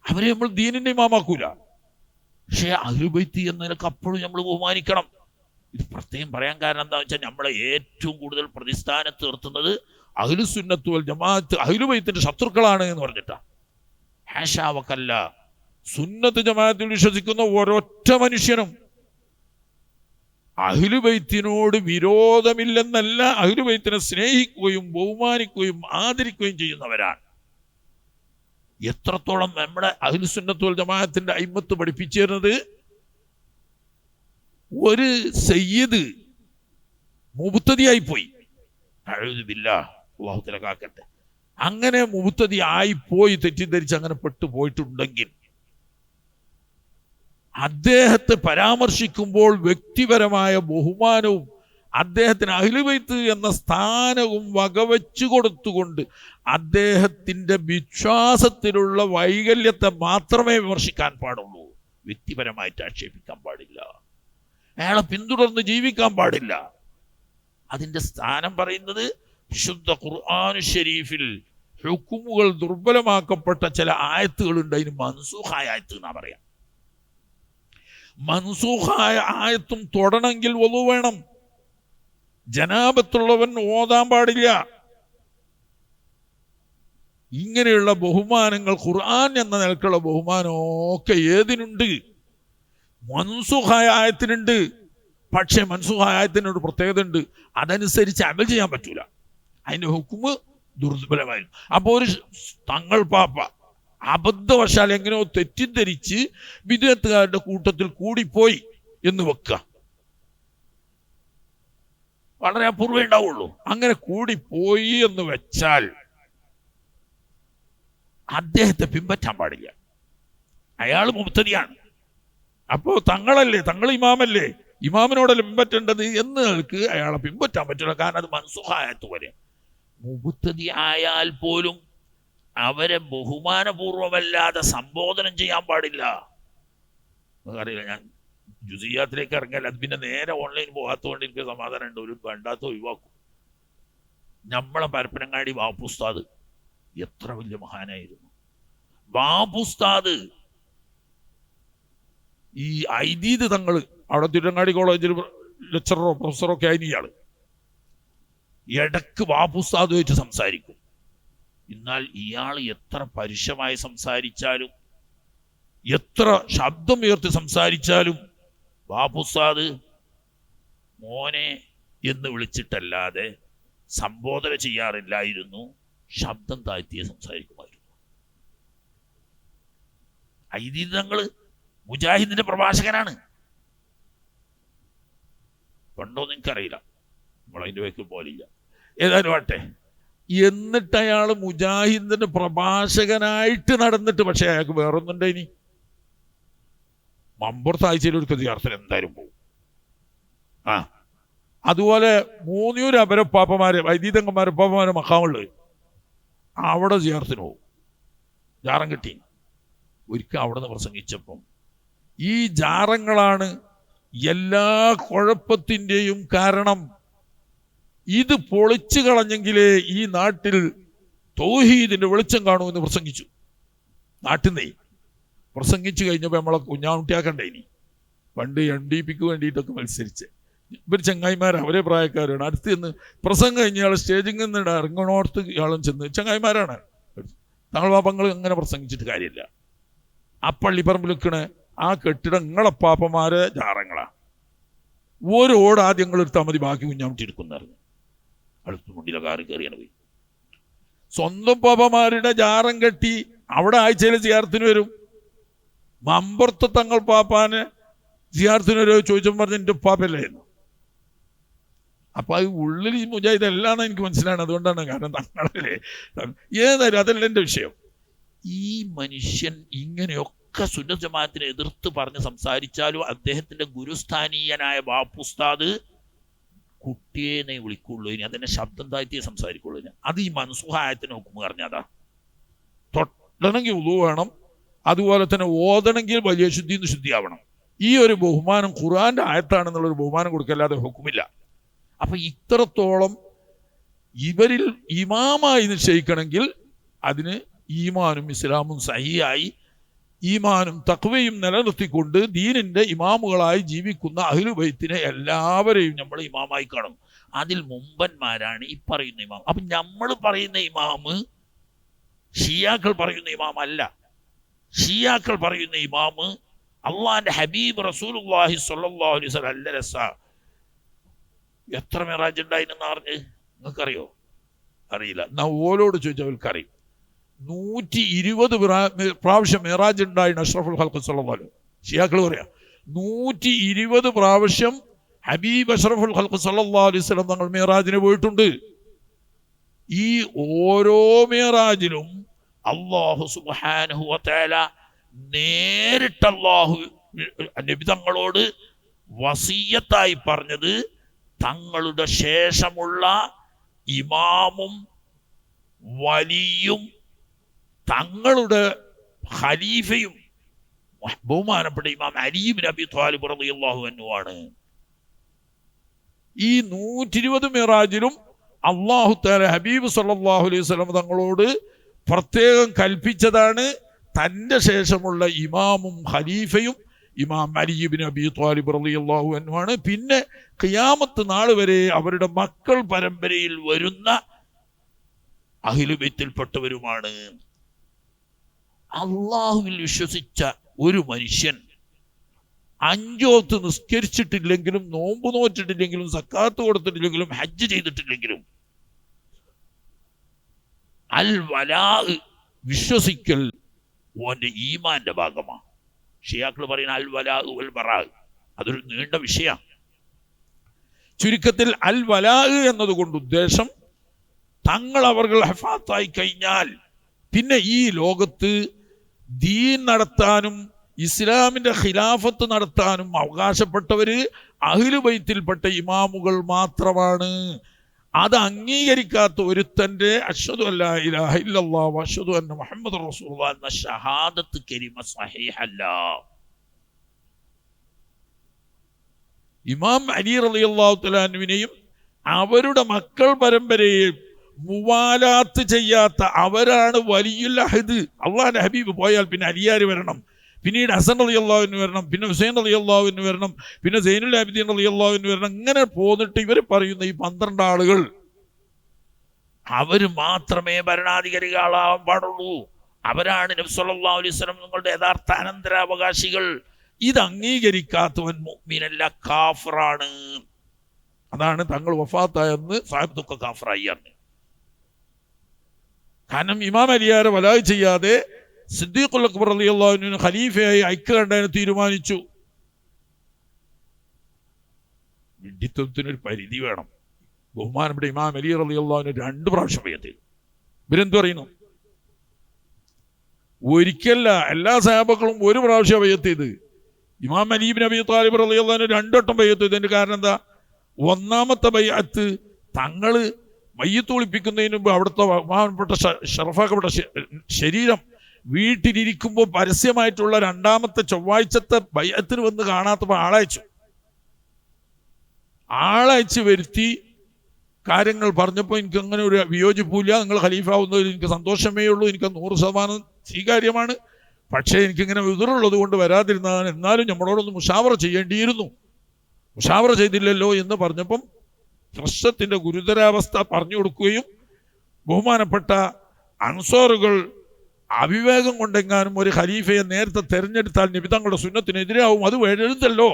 അവരെ നമ്മൾ ദീനിന്റെ ഇമാമാക്കൂല. പക്ഷേ അഹ്ലുബൈത്ത് എന്നതിനൊക്കെ അപ്പോഴും നമ്മൾ ബഹുമാനിക്കണം. ഇത് പ്രത്യേകം പറയാൻ കാരണം എന്താ വെച്ചാൽ, നമ്മളെ ഏറ്റവും കൂടുതൽ പ്രതിസ്ഥാനത്ത് നിർത്തുന്നത് അഹ്ലുസുന്നത്ത് വൽ ജമാഅത്ത് അഹ്ലുബൈത്തിന്റെ ശത്രുക്കളാണ് എന്ന് പറഞ്ഞിട്ടാണ്. ഹാഷാവക്കല്ല, സുന്നത്ത് ജമാഅത്തിൽ വിശ്വസിക്കുന്ന ഒരൊറ്റ മനുഷ്യനും അഹ്ലുബൈത്തിനോട് വിരോധമില്ലെന്നല്ല, അഹ്ലുബൈത്തിനെ സ്നേഹിക്കുകയും ബഹുമാനിക്കുകയും ആദരിക്കുകയും ചെയ്യുന്നവരാണ്. എത്രത്തോളം നമ്മുടെ അഹ്ലുസുന്നത്ത് വൽ ജമാഅത്തിന്റെ അയിമ്മത്ത് പഠിപ്പിച്ചു തരുന്നത്, ഒരു സയ്യിദ് മുബ്തദിയായി പോയി, അഊദു ബില്ലാഹ്, അല്ലാഹു തആല കാക്കട്ടെ, അങ്ങനെ മുബ്തദി ആയിപ്പോയി തെറ്റിദ്ധരിച്ച് അങ്ങനെ പെട്ടുപോയിട്ടുണ്ടെങ്കിൽ അദ്ദേഹത്തെ പരാമർശിക്കുമ്പോൾ വ്യക്തിപരമായ ബഹുമാനവും അദ്ദേഹത്തിന് അഹ്ലുബൈത്ത് എന്ന സ്ഥാനവും വകവെച്ചു കൊടുത്തുകൊണ്ട് അദ്ദേഹത്തിൻ്റെ വിശ്വാസത്തിലുള്ള വൈകല്യത്തെ മാത്രമേ വിമർശിക്കാൻ പാടുള്ളൂ, വ്യക്തിപരമായിട്ട് ആക്ഷേപിക്കാൻ പാടില്ല. അയാളെ പിന്തുടർന്ന് ജീവിക്കാൻ പാടില്ല. അതിന്റെ സ്ഥാനം പറയുന്നത് വിശുദ്ധ ഖുർആൻ ഷരീഫിൽ ഹുക്കുമുകൾ ദുർബലമാക്കപ്പെട്ട ചില ആയത്തുകളുണ്ട്. അതിന് മൻസൂഖായ ആയത്ത് എന്നാ പറയാം. മൻസൂഖായ ആയത്തും തൊടണമെങ്കിൽ വളു വേണം. ജനാബത്തുള്ളവൻ ഓതാൻ പാടില്ല. ഇങ്ങനെയുള്ള ബഹുമാനങ്ങൾ ഖുർആൻ എന്ന നിലക്കുള്ള ബഹുമാനമൊക്കെ ഏതിനുണ്ട്? മൻസൂഖായ ആയത്തിനുണ്ട്. പക്ഷെ മൻസൂഖായ ആയത്തിനൊരു പ്രത്യേകത ഉണ്ട്, അതനുസരിച്ച് അമൽ ചെയ്യാൻ പറ്റൂല. അതിന്റെ ഹുക്കുമ് ദുർബലമായിരുന്നു. അപ്പോൾ ഒരു തങ്ങൾ പാപ്പ അബദ്ധവശാൽ എങ്ങനെയോ തെറ്റിദ്ധരിച്ച് വിദേഹത്തുകാരുടെ കൂട്ടത്തിൽ കൂടിപ്പോയി എന്ന് വെക്കുക, വളരെ അപൂർവേ ഉണ്ടാവുള്ളൂ. അങ്ങനെ കൂടിപ്പോയി എന്ന് വെച്ചാൽ അദ്ദേഹത്തെ പിൻപറ്റാൻ പാടില്ല. അയാൾ മുബ്തദിയാണ്. അപ്പോ തങ്ങളല്ലേ, തങ്ങൾ ഇമാമല്ലേ, ഇമാമിനോടല്ലേ പിൻപറ്റേണ്ടത് എന്നവർക്ക് അയാളെ പിൻപറ്റാൻ പറ്റില്ല. കാരണം അത് മൻസൂഖായത്ത് വരെ. മുബ്തദി ആയാൽ പോലും അവരെ ബഹുമാനപൂർവമല്ലാതെ സംബോധനം ചെയ്യാൻ പാടില്ല. അറിയില്ല, ഞാൻ ജുസിയാത്തിലേക്ക് ഇറങ്ങിയാൽ അത് പിന്നെ നേരെ ഓൺലൈൻ പോകാത്തതുകൊണ്ട് എനിക്ക് സമാധാനം ഉണ്ട്. ഒരു വേണ്ടാത്ത ഒഴിവാക്കും. നമ്മളെ പരപ്പനങ്ങാടി വാപ്പുസ്താദ് എത്ര വലിയ മഹാനായിരുന്നു. വാപ്പുസ്താദ് ഈ ഐദീദ് തങ്ങൾ അവിടെ തിരുവങ്ങാടി കോളേജിൽ ലെക്ചററോ പ്രൊഫസറോ ഒക്കെ ആയിരുന്നു ഇയാള്. ഇടക്ക് വാപ്പുസ്താദുമായിട്ട് സംസാരിക്കും. എന്നാൽ ഇയാൾ എത്ര പരുഷമായി സംസാരിച്ചാലും എത്ര ശബ്ദം ഉയർത്തി സംസാരിച്ചാലും വാപ്പുസ്താദ് മോനെ എന്ന് വിളിച്ചിട്ടല്ലാതെ സംബോധന ചെയ്യാറില്ലായിരുന്നു. ശബ്ദം താഴ്ത്തിയെ സംസാരിക്കുമായിരുന്നു. ഐദീദ് തങ്ങള് മുജാഹിദിന്റെ പ്രഭാഷകനാണ്. പണ്ടോ നിങ്ങൾക്കറിയില്ല, നമ്മളതിൻ്റെ വേക്കിൽ പോലില്ല. ഏതായാലും ആട്ടെ, എന്നിട്ട് അയാൾ മുജാഹിദിന്റെ പ്രഭാഷകനായിട്ട് നടന്നിട്ട്, പക്ഷെ അയാൾക്ക് വേറൊന്നുണ്ട്. ഇനി മമ്പുറത്ത് ആഴ്ചയിൽ ഒരു കഥയാർത്ഥന എന്തായാലും പോകും. അതുപോലെ മൂന്നിയൂർ അപരപ്പാപ്പമാര് വൈദ്യുതങ്കന്മാരപ്പാപ്പമാരെ മക്കാമുള്ളത് അവിടെ ജിയാർത്തിന് പോകും. ജാറം കിട്ടി. ഒരിക്കൽ അവിടെ നിന്ന് പ്രസംഗിച്ചപ്പം ഈ ജാറങ്ങളാണ് എല്ലാ കുഴപ്പത്തിൻ്റെയും കാരണം. ഇത് പൊളിച്ചു കളഞ്ഞെങ്കിലേ ഈ നാട്ടിൽ തൗഹീദിന്റെ വെളിച്ചം കാണുമെന്ന് പ്രസംഗിച്ചു. നാട്ടിൽ നിന്നേ പ്രസംഗിച്ചു കഴിഞ്ഞപ്പോൾ നമ്മളെ കുഞ്ഞാകുട്ടിയാക്കണ്ടേ. ഇനി പണ്ട് NDPക്ക് വേണ്ടിയിട്ടൊക്കെ മത്സരിച്ച് ഇവർ ചങ്ങായിമാർ, അവരെ പ്രായക്കാരാണ്. അടുത്ത് ചെന്ന് പ്രസംഗം കഴിഞ്ഞ ഇയാൾ സ്റ്റേജിൽ നിന്ന് ഇറങ്ങണോർത്ത് ഇയാളും ചെന്ന് ചങ്ങായിമാരാണ്. തങ്ങൾ പാപ്പങ്ങൾ അങ്ങനെ പ്രസംഗിച്ചിട്ട് കാര്യമില്ല. ആ പള്ളിപ്പറമ്പിൽ നിൽക്കണ ആ കെട്ടിടം നിങ്ങളപ്പാപ്പന്മാരെ ജാറങ്ങളാ. ഒരു ഓട് ആദ്യം നിങ്ങൾ എടുത്താൽ മതി, ബാക്കി കുഞ്ഞാമുട്ടി എടുക്കുന്നറിഞ്ഞു അടുത്ത് മുണ്ടിലെ കാറ് കയറിയാണ് പോയി. സ്വന്തം പാപ്പമാരുടെ ജാറം കെട്ടി അവിടെ ആഴ്ചയിൽ സിയാറത്തിന് വരും. മമ്പുറത്ത് തങ്ങൾ പാപ്പാന് സിയാറത്തിന് വരുമോ ചോദിച്ചപ്പോൾ പറഞ്ഞ് എൻ്റെ പാപ്പല്ലായിരുന്നു. അപ്പൊ അത് ഉള്ളിൽ മുജാഹിദ് അല്ലാന്ന് എനിക്ക് മനസ്സിലാണ്. അതുകൊണ്ടാണ്, കാരണം തങ്ങളല്ലേ. ഏതായാലും അതല്ല എൻ്റെ വിഷയം. ഈ മനുഷ്യൻ ഇങ്ങനെയൊക്കെ സുന്നത്ത് ജമാഅത്തിനെ എതിർത്ത് പറഞ്ഞ് സംസാരിച്ചാലും അദ്ദേഹത്തിന്റെ ഗുരുസ്ഥാനീയനായ ബാപ്പുസ്താദ് കുട്ടിയെ വിളിക്കുള്ളൂ. ഇനി അതിനെ ശബ്ദം താഴ്ത്തിയേ സംസാരിക്കുള്ളൂ. അത് ഈ മൻസൂഖായത്തിന് ഹുക്മ് പറഞ്ഞതാ. തൊട്ടണമെങ്കിൽ ഉളു വേണം, അതുപോലെ തന്നെ ഓതണമെങ്കിൽ വലിയ ശുദ്ധിയാവണം. ഈ ഒരു ബഹുമാനം ഖുർആന്റെ ആയത്താണെന്നുള്ളൊരു ബഹുമാനം കൊടുക്കല്ലാതെ ഹുക്കുമില്ല. അപ്പൊ ഇത്രത്തോളം ഇവരിൽ ഇമാമായി നിശ്ചയിക്കണമെങ്കിൽ അതിന് ഈമാനും ഇസ്ലാമും സഹിയായി ഈമാനും തഖ്വയും നിലനിർത്തിക്കൊണ്ട് ദീനിന്റെ ഇമാമുകളായി ജീവിക്കുന്ന അഹ്ലു ബൈത്തിനെ എല്ലാവരെയും നമ്മൾ ഇമാമായി കാണും. അതിൽ മുമ്പന്മാരാണ് ഈ പറയുന്ന ഇമാം. അപ്പൊ നമ്മൾ പറയുന്ന ഇമാമ് ഷിയാക്കൾ പറയുന്ന ഇമാം അല്ല. ഷിയാക്കൾ പറയുന്ന ഇമാമ് അള്ളാന്റെ ഹബീബ് റസൂലുള്ളാഹി സ്വല്ലല്ലാഹു അലൈഹി വസല്ലം. അല്ല രസ, എത്ര മിറാജ് ഉണ്ടായിനെന്ന് അറിഞ്ഞ് നിങ്ങൾക്കറിയോ? അറിയില്ല. എന്നാ ഓലോട് ചോദിച്ചാൽ അവർക്കറിയും. 120 പ്രാവശ്യം മിറാജ് ഉണ്ടായിന് അഷ്റഫുൽ ഖൽഖ് സ്വല്ലല്ലാഹു അലൈഹി വസല്ലം. ഷിയാക്കൾ പറയാ 120 പ്രാവശ്യം ഹബീബ് അഷ്റഫുൽ ഖൽഖ് സ്വല്ലല്ലാഹു അലൈഹി വസല്ലം തങ്ങൾ മിറാജിന് പോയിട്ടുണ്ട്. ഈ ഓരോ മിറാജിലും അല്ലാഹു സുബ്ഹാനഹു വ തആല നേരിട്ട് അല്ലാഹു നബി തങ്ങളോട് വസിയ്യത്തായി പറഞ്ഞത് തങ്ങളുടെ ശേഷമുള്ള ഇമാമും വലിയും തങ്ങളുടെ ഖലീഫയും ബഹുമാനപ്പെട്ട ഇമാം അലി ഇബ്നു അബി ത്വാലിബ് റളിയല്ലാഹു അൻഹു ആണ്. ഈ 120 മിറാജിലും അല്ലാഹു തആല ഹബീബ് സല്ലല്ലാഹു അലൈഹി വസല്ലം തങ്ങളോട് പ്രത്യേകം കൽപ്പിച്ചതാണ് തൻ്റെ ശേഷമുള്ള ഇമാമും ഖലീഫയും ഇമാം അലി ഇബ്നു അബീ ത്വാലിബ് റളിയല്ലാഹു അൻഹു ആണ്. പിന്നെ ഖിയാമത്ത് നാൾ വരെ അവരുടെ മക്കൾ പരമ്പരയിൽ വരുന്ന അഹ്ലു ബൈത്തിൽപ്പെട്ടവരുമാണ്. അള്ളാഹുവിൽ വിശ്വസിച്ച ഒരു മനുഷ്യൻ 5 വക്ത് നിസ്കരിച്ചിട്ടില്ലെങ്കിലും, നോമ്പ് നോറ്റിട്ടില്ലെങ്കിലും, സക്കാത്ത് കൊടുത്തിട്ടില്ലെങ്കിലും, ഹജ്ജ് ചെയ്തിട്ടില്ലെങ്കിലും അൽ വലാ വിശ്വസിക്കൽ ഓന്റെ ഈമാന്റെ ഭാഗമാണ്. ഷിയാക്കൾ പറയുന്ന അൽ വലാ വൽ ബറാ, അതൊരു നീണ്ട വിഷയമാണ്. ചുരുക്കത്തിൽ അൽ വലാ എന്നതുകൊണ്ട് ഉദ്ദേശം തങ്ങൾ അവർ ഹഫാത്തായി കഴിഞ്ഞാൽ പിന്നെ ഈ ലോകത്ത് ദീൻ നടത്താനും ഇസ്ലാമിന്റെ ഖിലാഫത്ത് നടത്താനും അവകാശപ്പെട്ടവര് അഹ്ലു ബൈത്തിൽപ്പെട്ട ഇമാമുകൾ മാത്രമാണ്. അത് അംഗീകരിക്കാത്ത ഒരുത്തന്റെ അശ്ഹദു അല്ലാ ഇലാഹ ഇല്ലല്ലാഹ് വഅശ്ഹദു അന്ന മുഹമ്മദുർ റസൂലുള്ളാഹ് എന്ന ഷഹാദത്ത് കലിമ സഹീഹല്ല. ഇമാം അലി റളിയല്ലാഹു തആല അൻഹുവിനെയും അവരുടെ മക്കൾ പരമ്പരയെയും മുവാലാത്ത് ചെയ്യാത്ത അവരാണ് വലിയുൽ അഹദ്. അള്ളാഹുവിന്റെ ഹബീബ് പോയാൽ പിന്നെ അലിയാർ വരണം, പിന്നീട് ഹസൻ റളിയല്ലാഹു അൻഹു വരണം, പിന്നെ ഹുസൈൻ റളിയല്ലാഹു അൻഹു വരണം, പിന്നെ സൈനുൽ ആബിദീൻ റളിയല്ലാഹു അൻഹു വരണം. ഇങ്ങനെ പോന്നിട്ട് ഇവർ പറയുന്ന ഈ 12 ആളുകൾ അവർ മാത്രമേ ഭരണാധികാരികളാവാൻ പാടുള്ളൂ. അവരാണ് നബി സല്ലല്ലാഹു അലൈഹി വസല്ലം നിങ്ങളുടെ യഥാർത്ഥ അനന്തരാവകാശികൾ. ഇത് അംഗീകരിക്കാത്തവൻ മുഅ്മിനല്ല, കാഫിറാണ്. അതാണ് തങ്ങൾ വഫാത്തായെന്ന് സാഹിബത്തൊക്കെ കാഫിറായി ആണ്. കാരണം ഇമാം അലിയാരെ വലായ് ചെയ്യാതെ സിദ്ദീഖുൽ അക്ബർ റളിയല്ലാഹു അൻഹു ഖലീഫയായി ഐക്യകണ്ഠേന തീരുമാനിച്ചു. വിഡ്ഢിത്വത്തിനൊരു പരിധി വേണം. ബഹുമാനപ്പെട്ട ഇമാം അലി റളിയല്ലാഹു അൻഹു 2 പ്രാവശ്യം ബൈഅത്ത് ചെയ്തു. ഇവരെന്ത് പറയുന്നു? ഒരിക്കല്ല, എല്ലാ സഹാബക്കളും 1 പ്രാവശ്യം ബൈഅത്ത് ചെയ്ത്. ഇമാം അലി ഇബ്നു അബീ ത്വാലിബ് റളിയല്ലാഹു അൻഹു 2 വട്ടം ബൈഅത്ത് ചെയ്തു. അതിന്റെ കാരണം എന്താ? 1ാമത്തെ ബൈഅത്ത് തങ്ങള് മയ്യത്ത് കുളിപ്പിക്കുന്നതിന് മുമ്പ് അവിടുത്തെ ബഹുമാനപ്പെട്ട ഷറഫാക്കപ്പെട്ട ശരീരം വീട്ടിലിരിക്കുമ്പോൾ പരസ്യമായിട്ടുള്ള 2ാമത്തെ ചൊവ്വാഴ്ചത്തെ ബൈഅത്തിന് വന്ന് കാണാത്തപ്പോൾ ആളയച്ച് വരുത്തി കാര്യങ്ങൾ പറഞ്ഞപ്പോൾ എനിക്ക് അങ്ങനെ ഒരു വിയോജിപ്പില്ല. നിങ്ങൾ ഖലീഫാവുന്നതിൽ എനിക്ക് സന്തോഷമേ ഉള്ളൂ, എനിക്ക് 100% സ്വീകാര്യമാണ്. പക്ഷേ എനിക്കിങ്ങനെ ഉതിറുള്ളത് കൊണ്ട് വരാതിരുന്നതാണ്. എന്നാലും നമ്മളോടൊന്ന് മുഷാവറ ചെയ്യേണ്ടിയിരുന്നു, മുഷാവറ ചെയ്തില്ലല്ലോ എന്ന് പറഞ്ഞപ്പം പ്രശ്നത്തിന്റെ ഗുരുതരാവസ്ഥ പറഞ്ഞു കൊടുക്കുകയും ബഹുമാനപ്പെട്ട അൻസാറുകൾ അവിവേകം കൊണ്ടെങ്ങാനും ഒരു ഖലീഫയെ നേരത്തെ തെരഞ്ഞെടുത്താൽ നബി തങ്ങളുടെ സുന്നത്തിനെതിരാവും, അത് എഴുതല്ലോ,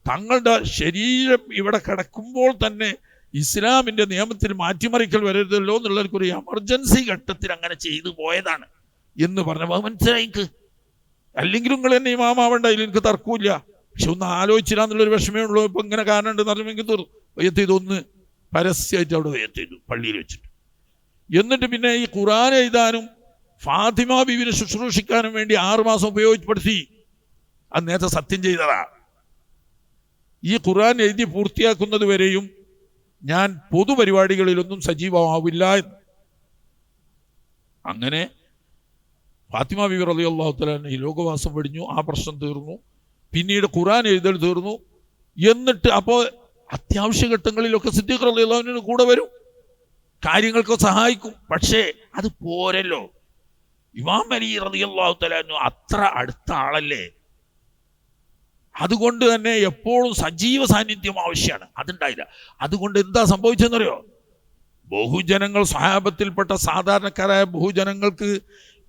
തങ്ങളുടെ ശരീരം ഇവിടെ കിടക്കുമ്പോൾ തന്നെ ഇസ്ലാമിന്റെ നിയമത്തിൽ മാറ്റിമറിക്കൽ വരരുതല്ലോ എന്നുള്ളൊരു എമർജൻസി ഘട്ടത്തിൽ അങ്ങനെ ചെയ്തു പോയതാണ് എന്ന് പറഞ്ഞപ്പോൾ മനസ്സിലായിക്ക്. അല്ലെങ്കിലും നിങ്ങൾ എന്നെ ഇമാമാവേണ്ട, അതിൽ എനിക്ക് തർക്കമില്ല. പക്ഷെ ഒന്ന് ആലോചിച്ചില്ല എന്നുള്ളൊരു വിഷമേ ഉള്ളൂ. ഇപ്പൊ ഇങ്ങനെ കാരണം ഉണ്ടെന്ന് പറഞ്ഞെങ്കിൽ വയ്യത്ത് ചെയ്തു, ഒന്ന് പരസ്യമായിട്ട് അവിടെ വയ്യത്ത് ചെയ്തു പള്ളിയിൽ വെച്ചിട്ട്. എന്നിട്ട് പിന്നെ ഈ ഖുർആൻ എഴുതാനും ഫാത്തിമ ബീവിനെ ശുശ്രൂഷിക്കാനും വേണ്ടി 6 മാസം ഉപയോഗപ്പെടുത്തി. അത് നേരത്തെ സത്യം ചെയ്തതാ. ഈ ഖുർആൻ എഴുതി പൂർത്തിയാക്കുന്നത് വരെയും ഞാൻ പൊതുപരിപാടികളിലൊന്നും സജീവമാവില്ല എന്ന്. അങ്ങനെ ഫാത്തിമ ബീവി റളിയല്ലാഹു തആല ഈ ലോകവാസം വെടിഞ്ഞു. ആ പ്രശ്നം തീർന്നു. പിന്നീട് ഖുർആൻ എഴുതൽ തീർന്നു. എന്നിട്ട് അപ്പോൾ അത്യാവശ്യ ഘട്ടങ്ങളിലൊക്കെ സിദ്ദീഖ് റളിയല്ലാഹു അൻഹു കൂടെ വരും, കാര്യങ്ങൾക്ക് സഹായിക്കും. പക്ഷേ അത് പോരല്ലോ. ഇമാം അലി റളിയല്ലാഹു തആല അത്ര അടുത്ത ആളല്ലേ. അതുകൊണ്ട് തന്നെ എപ്പോഴും സജീവ സാന്നിധ്യം ആവശ്യമാണ്. അതുണ്ടായില്ല. അതുകൊണ്ട് എന്താ സംഭവിച്ചെന്നറിയോ? ബഹുജനങ്ങൾ, സ്വഹാബത്തിൽപ്പെട്ട സാധാരണക്കാരായ ബഹുജനങ്ങൾക്ക്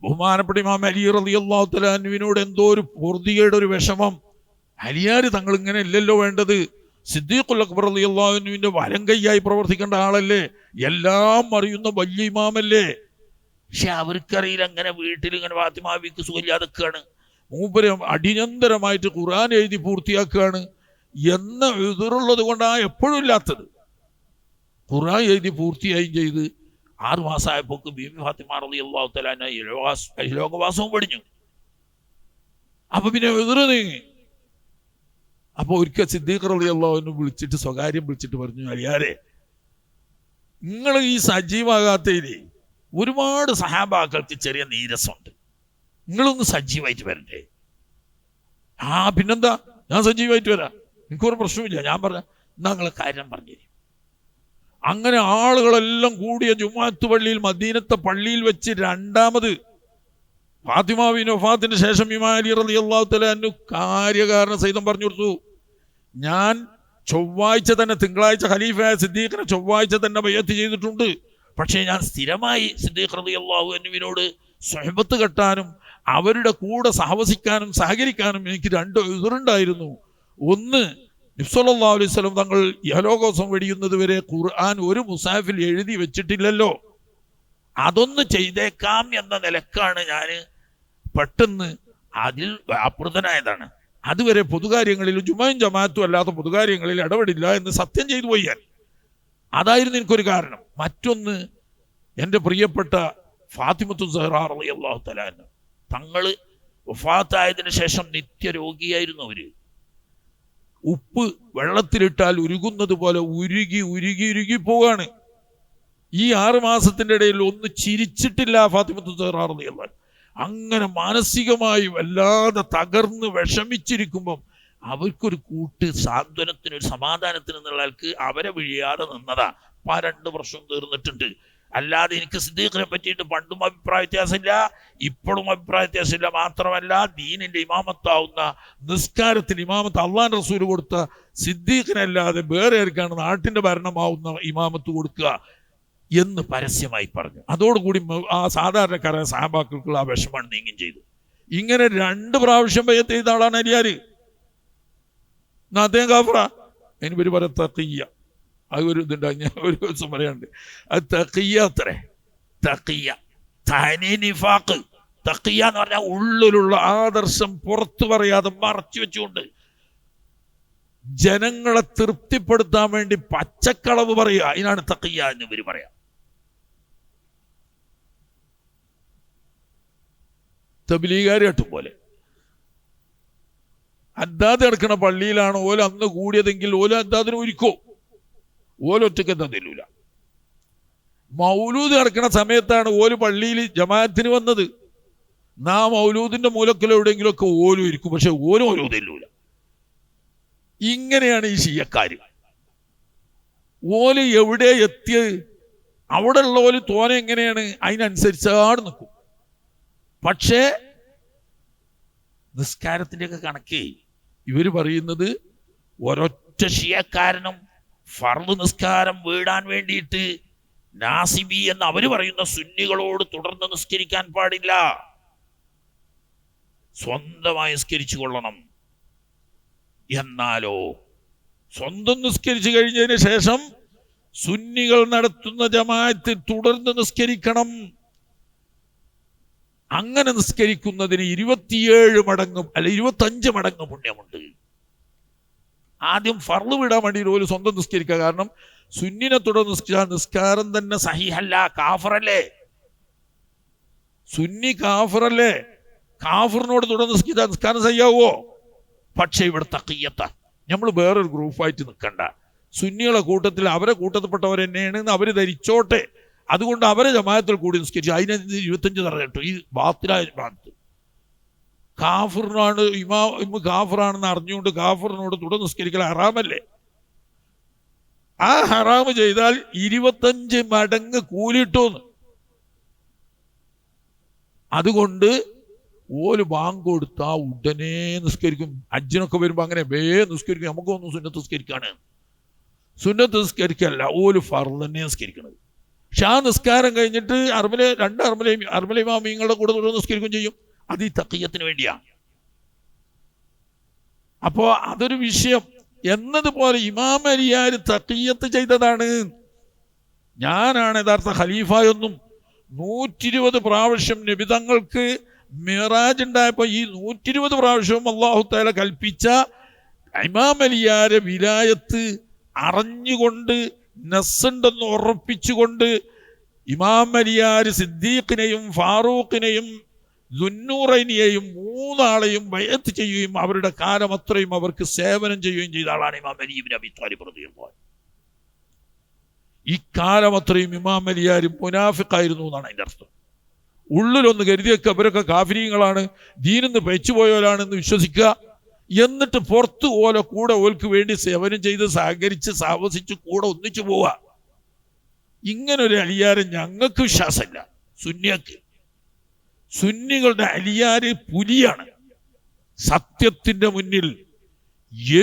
ബഹുമാനപ്പെട്ട ഇമാം അലി റളിയല്ലാഹു തആല അൻഹുവിനോട് എന്തോ ഒരു പൊറുതികേട്, ഒരു വിഷമം. അലിയാർ തങ്ങൾ ഇങ്ങനെ ഇല്ലല്ലോ വേണ്ടത്. സിദ്ദീഖുൽ അക്ബർ റളിയല്ലാഹു അൻഹുവിന്റെ വലം കൈയായി പ്രവർത്തിക്കേണ്ട ആളല്ലേ, എല്ലാം അറിയുന്ന വലിയ ഇമാമല്ലേ. പക്ഷെ അവർക്കറിയില്ല, അങ്ങനെ വീട്ടിൽ ഇങ്ങനെ ഫാത്തിമാവിക്ക് സുഖമില്ലാതൊക്കെയാണ്, മൂപ്പര് അടിയന്തരമായിട്ട് ഖുർആൻ എഴുതി പൂർത്തിയാക്കുകയാണ് എന്ന എതിരുള്ളത് കൊണ്ടാണ് എപ്പോഴും ഇല്ലാത്തത്. ഖുർആൻ എഴുതി പൂർത്തിയായും ചെയ്ത് 6 മാസമായപ്പോൾ ബീബി ഫാത്തിമ റളിയല്ലാഹു തആല ലോകവാസവും പഠിഞ്ഞു. അപ്പൊ പിന്നെ എതിര് നീങ്ങി. അപ്പോൾ ഒരിക്കൽ സിദ്ദീഖ് റളിയല്ലാഹു അൻഹു വിളിച്ചിട്ട്, സ്വകാര്യം വിളിച്ചിട്ട് പറഞ്ഞു, അലിയാരെ, നിങ്ങൾ ഈ സജീവാകാത്തതിൽ ഒരുപാട് സഹാബാക്കൾക്ക് ചെറിയ നീരസമുണ്ട്, നിങ്ങളൊന്ന് സജീവമായിട്ട് വരണ്ടേ? പിന്നെന്താ, ഞാൻ സജീവമായിട്ട് വരാം, എനിക്കൊരു പ്രശ്നമില്ല. ഞാൻ പറഞ്ഞ ഞങ്ങൾ കാര്യം പറഞ്ഞു തരും. അങ്ങനെ ആളുകളെല്ലാം കൂടിയ ജുമാഅത്ത് പള്ളിയിൽ, മദീനത്തെ പള്ളിയിൽ വെച്ച് രണ്ടാമത് ഫാത്തിമ ബിൻ വഫാത്തിന് ശേഷം ഇമാം അലി റളിയല്ലാഹു തആല അൻഹു കാര്യകാരണ സഹിതം പറഞ്ഞു കൊടുത്തു, ഞാൻ ചൊവ്വാഴ്ച തന്നെ, തിങ്കളാഴ്ച ഖലീഫയായ സിദ്ദീഖിനെ ചൊവ്വാഴ്ച തന്നെ ബൈഅത്ത് ചെയ്തിട്ടുണ്ട്. പക്ഷേ ഞാൻ സ്ഥിരമായി സിദ്ദീഖ് റളിയല്ലാഹു അൻഹുവിനോട് സ്വഹബത്ത് കെട്ടാനും അവരുടെ കൂടെ സഹവസിക്കാനും സഹകരിക്കാനും എനിക്ക് 2 ഉദറുണ്ടായിരുന്നു. ഒന്ന്, നബി സല്ലല്ലാഹു അലൈഹി വസല്ലം തങ്ങൾ ഇഹലോകോസം വെടിയുന്നത് വരെ ഖുർആൻ ഒരു മുസാഫിൽ എഴുതി വെച്ചിട്ടില്ലല്ലോ, അതൊന്ന് ചെയ്തേക്കാം എന്ന നിലക്കാണ് ഞാൻ പെട്ടെന്ന് അതിൽ വ്യാപൃതനായതാണ്. അതുവരെ പൊതുകാര്യങ്ങളിൽ, ജുമയും ജമാഅത്തും അല്ലാത്ത പൊതുകാര്യങ്ങളിൽ ഇടപെടില്ല എന്ന് സത്യം ചെയ്തു പോയി ഞാൻ. അതായിരുന്നു എനിക്കൊരു കാരണം. മറ്റൊന്ന്, എൻ്റെ പ്രിയപ്പെട്ട ഫാത്തിമത്തു സഹ്റ റളിയല്ലാഹു തആല അൻഹ തങ്ങൾ വഫാത്തായതിനു ശേഷം നിത്യരോഗിയായിരുന്നു. അവര് ഉപ്പ് വെള്ളത്തിലിട്ടാൽ ഉരുകുന്നത് പോലെ ഉരുകി ഉരുകി ഉരുകി പോവാണ്. ഈ 6 മാസത്തിന്റെ ഇടയിൽ ഒന്ന് ചിരിച്ചിട്ടില്ല ഫാത്തിമത്തു സഹ്റ റളിയല്ലാഹു അൻഹ. അങ്ങനെ മാനസികമായി വല്ലാതെ തകർന്ന് വിഷമിച്ചിരിക്കുമ്പം അവർക്കൊരു കൂട്ട് സാന്ത്വനത്തിന്, ഒരു സമാധാനത്തിന് എന്നുള്ളവർക്ക് അവരെ വിഴിയാതെ നിന്നതാ. ആ 2 വർഷം തീർന്നിട്ടുണ്ട്. അല്ലാതെ എനിക്ക് സിദ്ദീഖിനെ പറ്റിയിട്ട് പണ്ടും അഭിപ്രായ വ്യത്യാസമില്ല, ഇപ്പോഴും അഭിപ്രായ വ്യത്യാസമില്ല. മാത്രമല്ല, ദീനിന്റെ ഇമാമത്താവുന്ന, നിസ്കാരത്തിന് ഇമാമത്ത് അള്ളാഹുവിന്റെ റസൂൽ കൊടുത്ത സിദ്ദീഖിനല്ലാതെ വേറെ ആർക്കാണ് നാട്ടിന്റെ ഭരണമാവുന്ന ഇമാമത്ത് കൊടുക്കുക എന്ന് പരസ്യമായി പറഞ്ഞു. അതോടുകൂടി ആ സാധാരണക്കാരായ സഹാബാക്കൾക്കുള്ള ആ വിഷമം നീങ്ങുകയും ചെയ്തു. ഇങ്ങനെ 2 പ്രാവശ്യം ബൈഅത്ത് ചെയ്ത ആളാണ് അലിയാര്. അദ്ദേഹം കാഫറ. അതിന് പേര് പറയാം തഖിയ്യ. അത് ഒരു ഇതുണ്ടായി, ഞാൻ ഒരു ദിവസം പറയാണ്ട്. അത് തഖിയ്യ അത്രേ. തഖിയ്യ തനി നിഫാഖ്. തഖിയ്യ എന്ന് പറഞ്ഞാൽ ഉള്ളിലുള്ള ആദർശം പുറത്തു പറയാതെ മറച്ചു വെച്ചുകൊണ്ട് ജനങ്ങളെ തൃപ്തിപ്പെടുത്താൻ വേണ്ടി പച്ചക്കളവ് പറയുക, അതിനാണ് തഖിയ്യ എന്ന് ഇവര് പറയാം. തബ്ലീഗുകാര് കേട്ടും പോലെ അദ്ദാദ് കിടക്കുന്ന പള്ളിയിലാണ് ഓല അന്ന് കൂടിയതെങ്കിൽ ഓല അദ്ദാദിന് ഒരുക്കോ, ഓലൊറ്റക്ക് എന്താ തരൂല. മൗലൂദ് കിടക്കുന്ന സമയത്താണ് ഓല് പള്ളിയിൽ ജമാഅത്തിന് വന്നത്. മൗലൂദിന്റെ മൂലക്കിലോ എവിടെയെങ്കിലുമൊക്കെ ഓലും ഇരിക്കും, പക്ഷെ ഓലും ഓരോ തരൂല. ഇങ്ങനെയാണ് ഈ ഷിയക്കാര്. ഓല് എവിടെ എത്തിയത്, അവിടെ ഉള്ള ഓല് തോന എങ്ങനെയാണ് അതിനനുസരിച്ചാണ് നിൽക്കും. പക്ഷേ നിസ്കാരത്തിൻ്റെയൊക്കെ കണക്കേ ഇവർ പറയുന്നത് ഒരൊറ്റ ഷിയക്കാരനും ഫർദ് നിസ്കാരം വീടാൻ വേണ്ടിയിട്ട് നാസിബി എന്ന് അവർ പറയുന്ന സുന്നികളോട് തുടർന്ന് നിസ്കരിക്കാൻ പാടില്ല, സ്വന്തമായി നിസ്കരിച്ചു കൊള്ളണം. എന്നാലോ സ്വന്തം നിസ്കരിച്ചു കഴിഞ്ഞതിന് ശേഷം സുന്നികൾ നടത്തുന്ന ജമാഅത്തിൽ തുടർന്ന് നിസ്കരിക്കണം. അങ്ങനെ നിസ്കരിക്കുന്നതിന് 27 മടങ്ങും അല്ല 25 മടങ്ങ് പുണ്യമുണ്ട്. ആദ്യം ഫർള് വിടാൻ വേണ്ടി ഒരു സ്വന്തം നിസ്കരിക്കുക. കാരണം സുന്നിനെ തുടർന്ന് നിസ്കരിച്ചാൽ നിസ്കാരം തന്നെ സഹിഹല്ല, കാഫറല്ലേ. സുന്നി കാഫറല്ലേ. കാഫറിനോട് തുടർന്ന് നിസ്കരിച്ചാൽ നിസ്കാരം സഹിയാവോ? പക്ഷെ ഇവിടെ തഖിയ്യത്ത. നമ്മൾ വേറൊരു ഗ്രൂപ്പായിട്ട് നിൽക്കണ്ട. സുന്നികളെ കൂട്ടത്തിൽ അവരെ കൂട്ടത്തിൽപ്പെട്ടവർ തന്നെയാണ് അവർ ധരിച്ചോട്ടെ. അതുകൊണ്ട് അവരെ ജമാഅത്തിൽ കൂടി നിസ്കരിച്ചു. അതിന് 25 തറ കേട്ടു. ഈ ബാത്തിലായ ജമാഅത്ത് കാഫിറിനാണ്, ഇമാം കാഫിറാണെന്ന് അറിഞ്ഞുകൊണ്ട് കാഫിറിനോട് തുടർന്ന് നിസ്കരിക്കൽ ഹറാമല്ലേ. ആ ഹറാമ് ചെയ്താൽ 25 മടങ്ങ് കൂലിട്ടോന്ന്. അതുകൊണ്ട് ഓല് ബാങ്ക് കൊടുത്താ ഉടനെ നിസ്കരിക്കും. ഹജ്ജിനൊക്കെ വരുമ്പോ അങ്ങനെ നിസ്കരിക്കും. നമുക്കൊന്നും സുന്നത്ത് നിസ്കരിക്കാണ്. സുന്നത്ത് നിസ്കരിക്കല്ല, ഓല് ഫർള് തന്നെ നിസ്കരിക്കണത്. പക്ഷെ ആ നിസ്കാരം കഴിഞ്ഞിട്ട് അർമല ഇമാമിങ്ങളുടെ കൂടെ തുടർന്ന് നിസ്കരിക്കുകയും ചെയ്യും. അത് ഈ തഖിയ്യത്തിന് വേണ്ടിയാണ്. അപ്പോ അതൊരു വിഷയം. എന്നതുപോലെ ഇമാം അലിയാർ തഖിയ്യത്ത് ചെയ്തതാണ്. ഞാനാണ് യഥാർത്ഥ ഖലീഫയൊന്നും. 120 പ്രാവശ്യം നബി തങ്ങൾക്ക് മിറാജ് ഉണ്ടായപ്പോൾ ഈ 120 പ്രാവശ്യവും അല്ലാഹു തആല കൽപ്പിച്ച ഇമാം അലിയാരെ വിലായത്ത് അറിഞ്ഞുകൊണ്ട് നസ്സുണ്ടെന്ന് ഉറപ്പിച്ചുകൊണ്ട് ഇമാം അലിയാർ സിദ്ദീഖിനെയും ഫാറൂഖിനെയും ദുന്നൂറൈനിയെയും 3 ആളെയും ബൈഅത്ത് ചെയ്യുകയും അവരുടെ കാലം അത്രയും അവർക്ക് സേവനം ചെയ്യുകയും ചെയ്ത ആളാണ് ഇമാം അലി ഇബ്നു അബീ ത്വാലിബ് റളിയല്ലാഹു അൻഹു. ഇക്കാലം അത്രയും ഇമാം അലിയാർ മുനാഫിഖായിരുന്നു എന്നാണ് അതിൻ്റെ അർത്ഥം. ഉള്ളിലൊന്ന് കരുതിയൊക്കെ അവരൊക്കെ കാഫിരീങ്ങളാണ്, ദീനിന്ന് പെച്ചുപോയവരാണെന്ന് വിശ്വസിക്കുക. എന്നിട്ട് പുറത്ത് ഓല കൂടെ ഓൽക്ക് വേണ്ടി സേവനം ചെയ്ത് സഹകരിച്ച് സാവസിച്ച് കൂടെ ഒന്നിച്ചു പോവാ. ഇങ്ങനൊരു അലിയാരെ ഞങ്ങൾക്ക് വിശ്വാസമില്ല. സുന്നികളുടെ അലിയാര് പുലിയാണ്. സത്യത്തിന്റെ മുന്നിൽ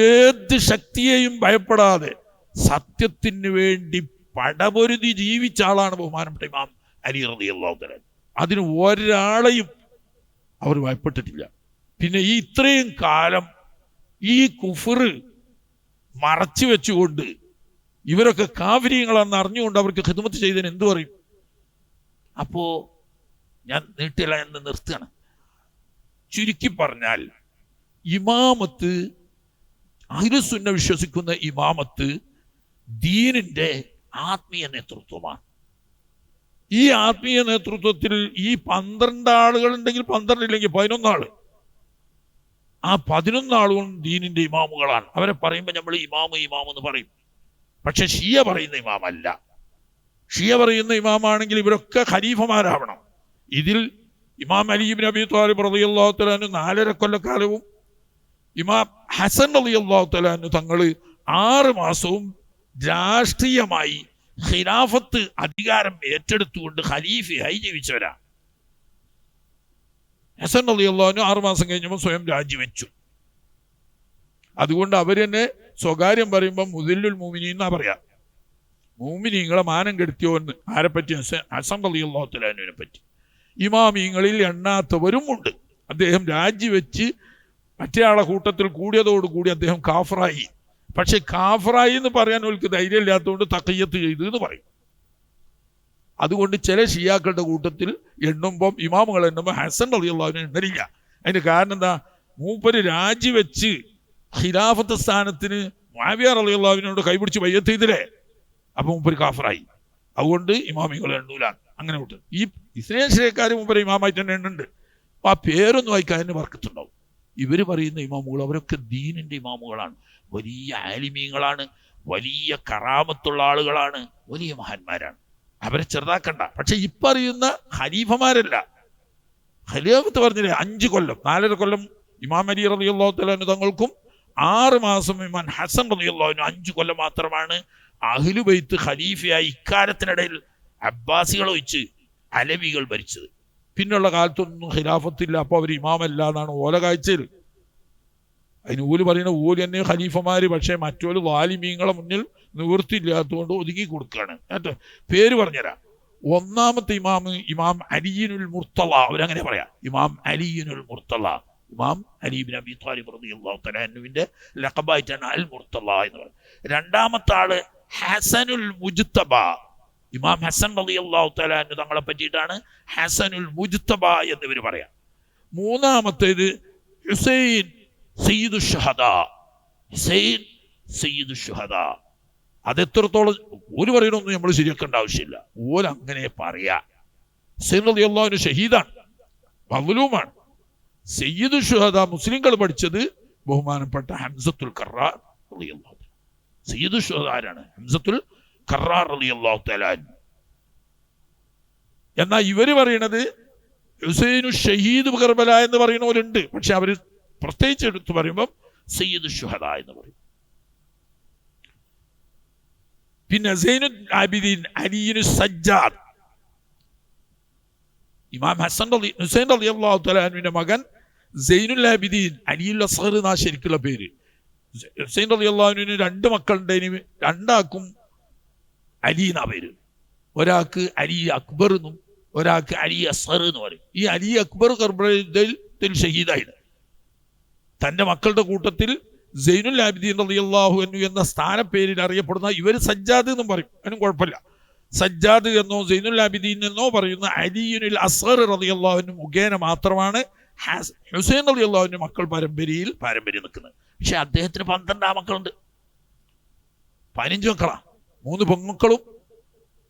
ഏത് ശക്തിയെയും ഭയപ്പെടാതെ സത്യത്തിന് വേണ്ടി പടപൊരുതി ജീവിച്ച ആളാണ് ബഹുമാനപ്പെട്ട ഇമാം അലി റളിയല്ലാഹു തആല. അതിന് ഒരാളെയും അവർ ഭയപ്പെട്ടിട്ടില്ല. പിന്നെ ഈ ഇത്രയും കാലം ഈ കുഫർ മറച്ചു വെച്ചുകൊണ്ട് ഇവരൊക്കെ കാഫിര്യങ്ങളാണെന്ന് അറിഞ്ഞുകൊണ്ട് അവർക്ക് ഖിദ്മത്ത് ചെയ്തതിന് എന്തു പറയും? അപ്പോ ഞാൻ നീട്ടില്ല എന്ന് നിർത്തുകയാണ്. ചുരുക്കി പറഞ്ഞാൽ ഇമാമത്ത്, അഹ്ലുസുന്ന വിശ്വസിക്കുന്ന ഇമാമത്ത് ദീനിന്റെ ആത്മീയ നേതൃത്വമാണ്. ഈ ആത്മീയ നേതൃത്വത്തിൽ ഈ 12 ആളുകൾ ഉണ്ടെങ്കിൽ 12 ഇല്ലെങ്കിൽ 11 ആള്, ആ 11 ആളുകളും ദീനിന്റെ ഇമാമുകളാണ്. അവരെ പറയുമ്പോൾ നമ്മൾ ഇമാമ് എന്ന് പറയും. പക്ഷെ ഷിയ പറയുന്ന ഇമാമല്ല. ഷിയ പറയുന്ന ഇമാമാണെങ്കിൽ ഇവരൊക്കെ ഖലീഫമാരാവണം. ഇതിൽ ഇമാം അലി ഇബ്നു അബീ ത്വാലിബ് റളിയല്ലാഹു തആല അൻഹു 4.5 കൊല്ലക്കാലവും ഇമാം ഹസൻ റളിയല്ലാഹു തആല അൻഹു തങ്ങൾ 6 മാസവും രാഷ്ട്രീയമായി ഖിലാഫത്ത് അധികാരം ഏറ്റെടുത്തുകൊണ്ട് ഖലീഫയായി ജീവിച്ചവരാ. ഹസൻ റളിയല്ലാഹു അൻഹു 6 മാസം കഴിഞ്ഞപ്പോൾ സ്വയം രാജിവെച്ചു. അതുകൊണ്ട് അവർ തന്നെ സ്വകാര്യം പറയുമ്പോൾ മുദില്ലുൽ മുഅ്മിനീൻ എന്നാ പറയാ. മുഅ്മിനീങ്ങളെ മാനം കെടുത്തിയോ എന്ന്. ആരെപ്പറ്റി? ഹസൻ റളിയല്ലാഹു തആല അൻഹുവിനെ പറ്റി. ഇമാമീങ്ങളിൽ എണ്ണാത്തവരും ഉണ്ട്. അദ്ദേഹം രാജിവെച്ച് മറ്റേ ആളെ കൂട്ടത്തിൽ കൂടിയതോടുകൂടി അദ്ദേഹം കാഫറായി. പക്ഷെ കാഫറായി എന്ന് പറയാൻ അവർക്ക് ധൈര്യമില്ലാത്തതുകൊണ്ട് തഖിയ്യത്ത് ചെയ്തു എന്ന് പറയും. അതുകൊണ്ട് ചില ഷിയാക്കളുടെ കൂട്ടത്തിൽ എണ്ണുമ്പം ഇമാമുകൾ എണ്ണുമ്പോൾ ഹസൻ റളിയല്ലാഹു അൻഹു എണ്ണലില്ല. അതിന് കാരണം എന്താ? മൂപ്പര് രാജിവെച്ച് ഖിലാഫത്ത് സ്ഥാനത്തിന് മുആവിയ റളിയല്ലാഹു അൻഹുവിനോട് കൈപിടിച്ച് ബയ്യത്ത് ചെയ്തില്ലേ, അപ്പൊ മൂപ്പര് കാഫറായി. അതുകൊണ്ട് ഇമാമികൾ എണ്ണൂല. അങ്ങനെ കൂട്ട് ഈ ഇസ്ലാമികക്കാർ മൂപ്പര് ഇമാമായിട്ട് തന്നെ എണ്ണുണ്ട്. ആ പേരൊന്നും വായിക്കാൻ തന്നെ വർക്കത്തുണ്ടാവും. ഇവര് പറയുന്ന ഇമാമുകൾ അവരൊക്കെ ദീനിന്റെ ഇമാമുകളാണ്, വലിയ ആലിമീങ്ങളാണ്, വലിയ കറാമത്തുള്ള ആളുകളാണ്, വലിയ മഹാന്മാരാണ്. അവരെ ചെറുതാക്കണ്ട. പക്ഷെ ഇപ്പറിയുന്ന ഖലീഫമാരല്ല. ഖലീഫത്ത് പറഞ്ഞില്ലേ 5 കൊല്ലം 4.5 കൊല്ലം ഇമാം അലി റളിയല്ലാഹു തആല അൻഹു തങ്ങൾക്കും 6 മാസം ഇമാം ഹസൻ റളിയല്ലാഹു അൻഹു 5 കൊല്ലം മാത്രമാണ് അഹ്ലു ബൈത്ത് ഖലീഫയായി ഇക്കാലത്തിനിടയിൽ അബ്ബാസികൾ ഒഴിച്ച് അലവികൾ ഭരിച്ചത്. പിന്നുള്ള കാലത്തൊന്നും ഖിലാഫത്തില്ല. അപ്പോൾ അവർ ഇമാമല്ല എന്നാണ് ഓല കാഴ്ചയിൽ. അതിന് ഓല് പറയുന്ന ഓല് തന്നെ ഖലീഫമാര്. പക്ഷേ മറ്റോല് വാലിമീങ്ങളെ മുന്നിൽ നിവൃത്തിയില്ലാത്തതുകൊണ്ട് ഒതുക്കി കൊടുക്കുകയാണ്. കേട്ടോ, പേര് പറഞ്ഞുതരാം. 1-ാമത്തെ ഇമാമ് ഇമാം അലിയുൽ മുർത്തള. അവരങ്ങനെ പറയാം, ഇമാം അലിയുൽ മുർത്തള. ഇമാം അലി ഇബ്നു അബീ ത്വാലിബ് റളിയല്ലാഹു തആല അൻഹുവിന്റെ ലഖബായിട്ടാണ് അൽ മുർത്തള എന്ന് പറയുന്നത്. 2-ാമത്തെ ആള് ഹസനുൽ മുജ്തബ. ഇമാം ഹസൻ റളിയല്ലാഹു തആല അൻഹു തങ്ങളെ പറ്റിയിട്ടാണ് ഹസനുൽ മുജ്തബ എന്നിവർ പറയാം. 3-ാമത്തേത് ഹുസൈൻ സയ്യിദു ഷുഹദാ. ഹുസൈൻ സയ്യിദു ഷുഹദാ. അതെത്രത്തോളം ഓല് പറയണമൊന്നും നമ്മൾ ശരിയാക്കേണ്ട ആവശ്യമില്ല. ഓല് അങ്ങനെ പറയാ. ഹുസൈൻ റളിയല്ലാഹു അൻഹു ഷഹീദാണ്, മദ്ലൂമാണ്. സയ്യിദു ഷുഹദാ മുസ്ലിങ്ങൾ പഠിച്ചത് ബഹുമാനപ്പെട്ട ഹംസത്തുൽ കറാർ റളിയല്ലാഹു തആല. സയ്യിദു ഷുഹദാ ആരാണ്? ഹംസത്തുൽ കറാർ റളിയല്ലാഹു തആല. എന്നാൽ ഇവര് പറയണത് ഹുസൈനു ഷഹീദ് കർബല എന്ന് പറയുന്നവരുണ്ട്. പക്ഷെ അവര് പ്രത്യേകിച്ച് എടുത്ത് പറയുമ്പോൾ സയ്യിദ് ഷുഹദ എന്ന് പറയും. പിന്നെ സൈനുൽ ആബിദീൻ അലിയുൽ സജ്ജാദ്. ഇമാം ഹുസൈൻ റളിയല്ലാഹു തആല അൻഹുവിന്റെ മകൻ സൈനുൽ ആബിദീൻ അലിയുൽ അസ്ഗർ എന്നാ ശരിക്കുള്ള പേര്. ഹുസൈൻ റളിയല്ലാഹു അൻഹുവിന് 2 മക്കളുണ്ടെങ്കിലും 2 അലി എന്നാ പേര്. ഒരാൾക്ക് അലി അക്ബർ എന്നും ഒരാൾക്ക് അലി അസ്ഗർ എന്ന് പറയും. ഈ അലി അക്ബർ കർബലയിൽ ഷഹീദായിരുന്നു. തൻ്റെ മക്കളുടെ കൂട്ടത്തിൽ സൈനുൽ ആബിദീൻ റളിയല്ലാഹു അൻഹു എന്ന സ്ഥാനപ്പേരിൽ അറിയപ്പെടുന്ന ഇവർ സജ്ജാദ് എന്നും പറയും. അതിനും കുഴപ്പമില്ല. സജ്ജാദ് എന്നോ സൈനുൽ ആബിദീൻ എന്നോ പറയുന്ന അലിയുൽ അസ്ഗർ റളിയല്ലാഹു അൻഹു മുഖേന മാത്രമാണ് ഹുസൈൻ റളിയല്ലാഹു അൻഹു മക്കൾ പാരമ്പര്യം നിൽക്കുന്നത്. പക്ഷെ അദ്ദേഹത്തിന് 12 മക്കളുണ്ട്. 15 മക്കളാണ്. 3 പെൺമക്കളും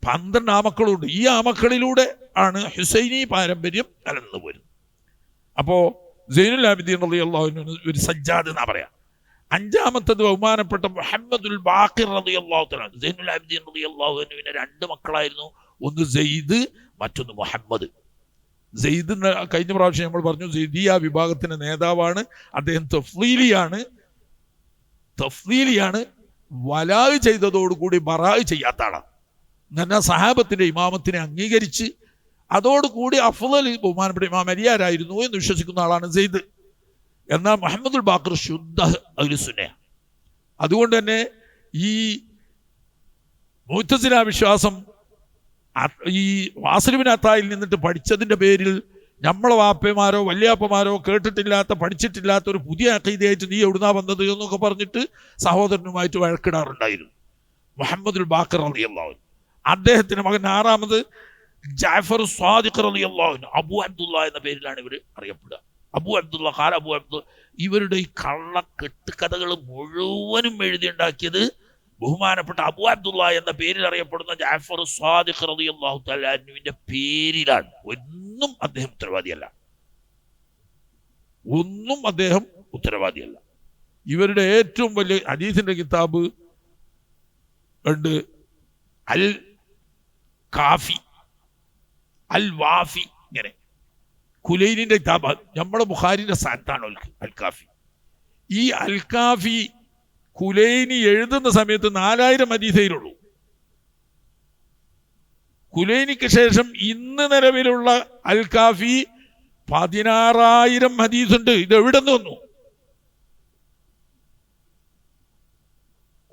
12 ആമക്കളും ഉണ്ട്. ഈ ആമക്കളിലൂടെ ആണ് ഹുസൈനി പാരമ്പര്യം കലർന്നു പോരുന്നത്. അപ്പോ സൈനുൽ ആബിദീൻ റളിയല്ലാഹു അൻഹു ഒരു സജ്ജാദ് എന്നാ പറയാ. 5-ാമത്തത് ബഹുമാനപ്പെട്ട മുഹമ്മദുൽ ബാഖിർ റളിയല്ലാഹു തആല. സൈനുൽ ആബിദീൻ റളിയല്ലാഹു അൻഹുവിന് 2 മക്കളായിരുന്നു. ഒന്ന് സെയ്ദ്, മറ്റൊന്ന് മുഹമ്മദ്. സെയ്ദ് കഴിഞ്ഞ പ്രാവശ്യം നമ്മൾ പറഞ്ഞു സെയ്ദിയ വിഭാഗത്തിന്റെ നേതാവാണ്. അദ്ദേഹം തഫ്ലീലിയാണ്. വലാഹ് ചെയ്തതോടുകൂടി ബറാഹ് ചെയ്യാത്ത ആളാണ്. എന്നാൽ സഹാബത്തിന്റെ ഇമാമത്തിനെ അംഗീകരിച്ച് അതോടുകൂടി അഫ്ളൽ ബഹുമാനപ്പെട്ട ഇമാം അലിയാരായിരുന്നു എന്ന് വിശ്വസിക്കുന്ന ആളാണ് സെയ്ദ്. എന്നാൽ മുഹമ്മദുൽ ബാഖർ ശുദ്ധ അഹ്ലുസുന്നയാണ്. അതുകൊണ്ട് തന്നെ ഈ മുഅ്തസില വിശ്വാസം ഈ വാസിൽ ബിൻ അത്തായിൽ നിന്നിട്ട് പഠിച്ചതിൻ്റെ പേരിൽ നമ്മളെ വാപ്പമാരോ വല്യാപ്പമാരോ കേട്ടിട്ടില്ലാത്ത പഠിച്ചിട്ടില്ലാത്ത ഒരു പുതിയ അഖീദയായിട്ട് നീ എവിടുന്നാ വന്നത് എന്നൊക്കെ പറഞ്ഞിട്ട് സഹോദരനുമായിട്ട് വഴക്കിടാറുണ്ടായിരുന്നു. മുഹമ്മദുൽ ബാഖർ റളിയല്ലാഹു അൻഹു, അദ്ദേഹത്തിന്റെ മകൻ ആറാമത് ജാഫർ സ്വാദിഖ് റളിയല്ലാഹു അൻഹു, അബു അബ്ദുള്ള എന്ന പേരിലാണ് ഇവർ അറിയപ്പെടുക. അബു അബ്ദുള്ള ഇവരുടെ ഈ കള്ള കെട്ടുകഥകൾ മുഴുവനും എഴുതിയുണ്ടാക്കിയത് ബഹുമാനപ്പെട്ട അബു അബ്ദുള്ള എന്ന പേരിൽ അറിയപ്പെടുന്ന ജാഫർ സ്വാദിഖ് റളിയല്ലാഹു തആല അൻഹുവിന്റെ പേരിലാണ്. ഒന്നും അദ്ദേഹം ഉത്തരവാദിയല്ല. ഇവരുടെ ഏറ്റവും വലിയ ഹദീസിന്റെ കിതാബ് ഉണ്ട്, അൽ കാഫി, അൽ വാഫി. ഇങ്ങനെ കുലൈനിന്റെ കിതാബ് നമ്മുടെ ബുഖാരിന്റെ സ്ഥാനത്താണ് അൽ കാഫി. ഈ അൽ കാഫി കുലൈനി എഴുതുന്ന സമയത്ത് 4000 ഹദീസേയുള്ളൂ. കുലൈനിക്ക് ശേഷം ഇന്ന് നിലവിലുള്ള അൽ കാഫി 16,000 ഹദീസുണ്ട്. ഇത് എവിടെ നിന്ന് വന്നു?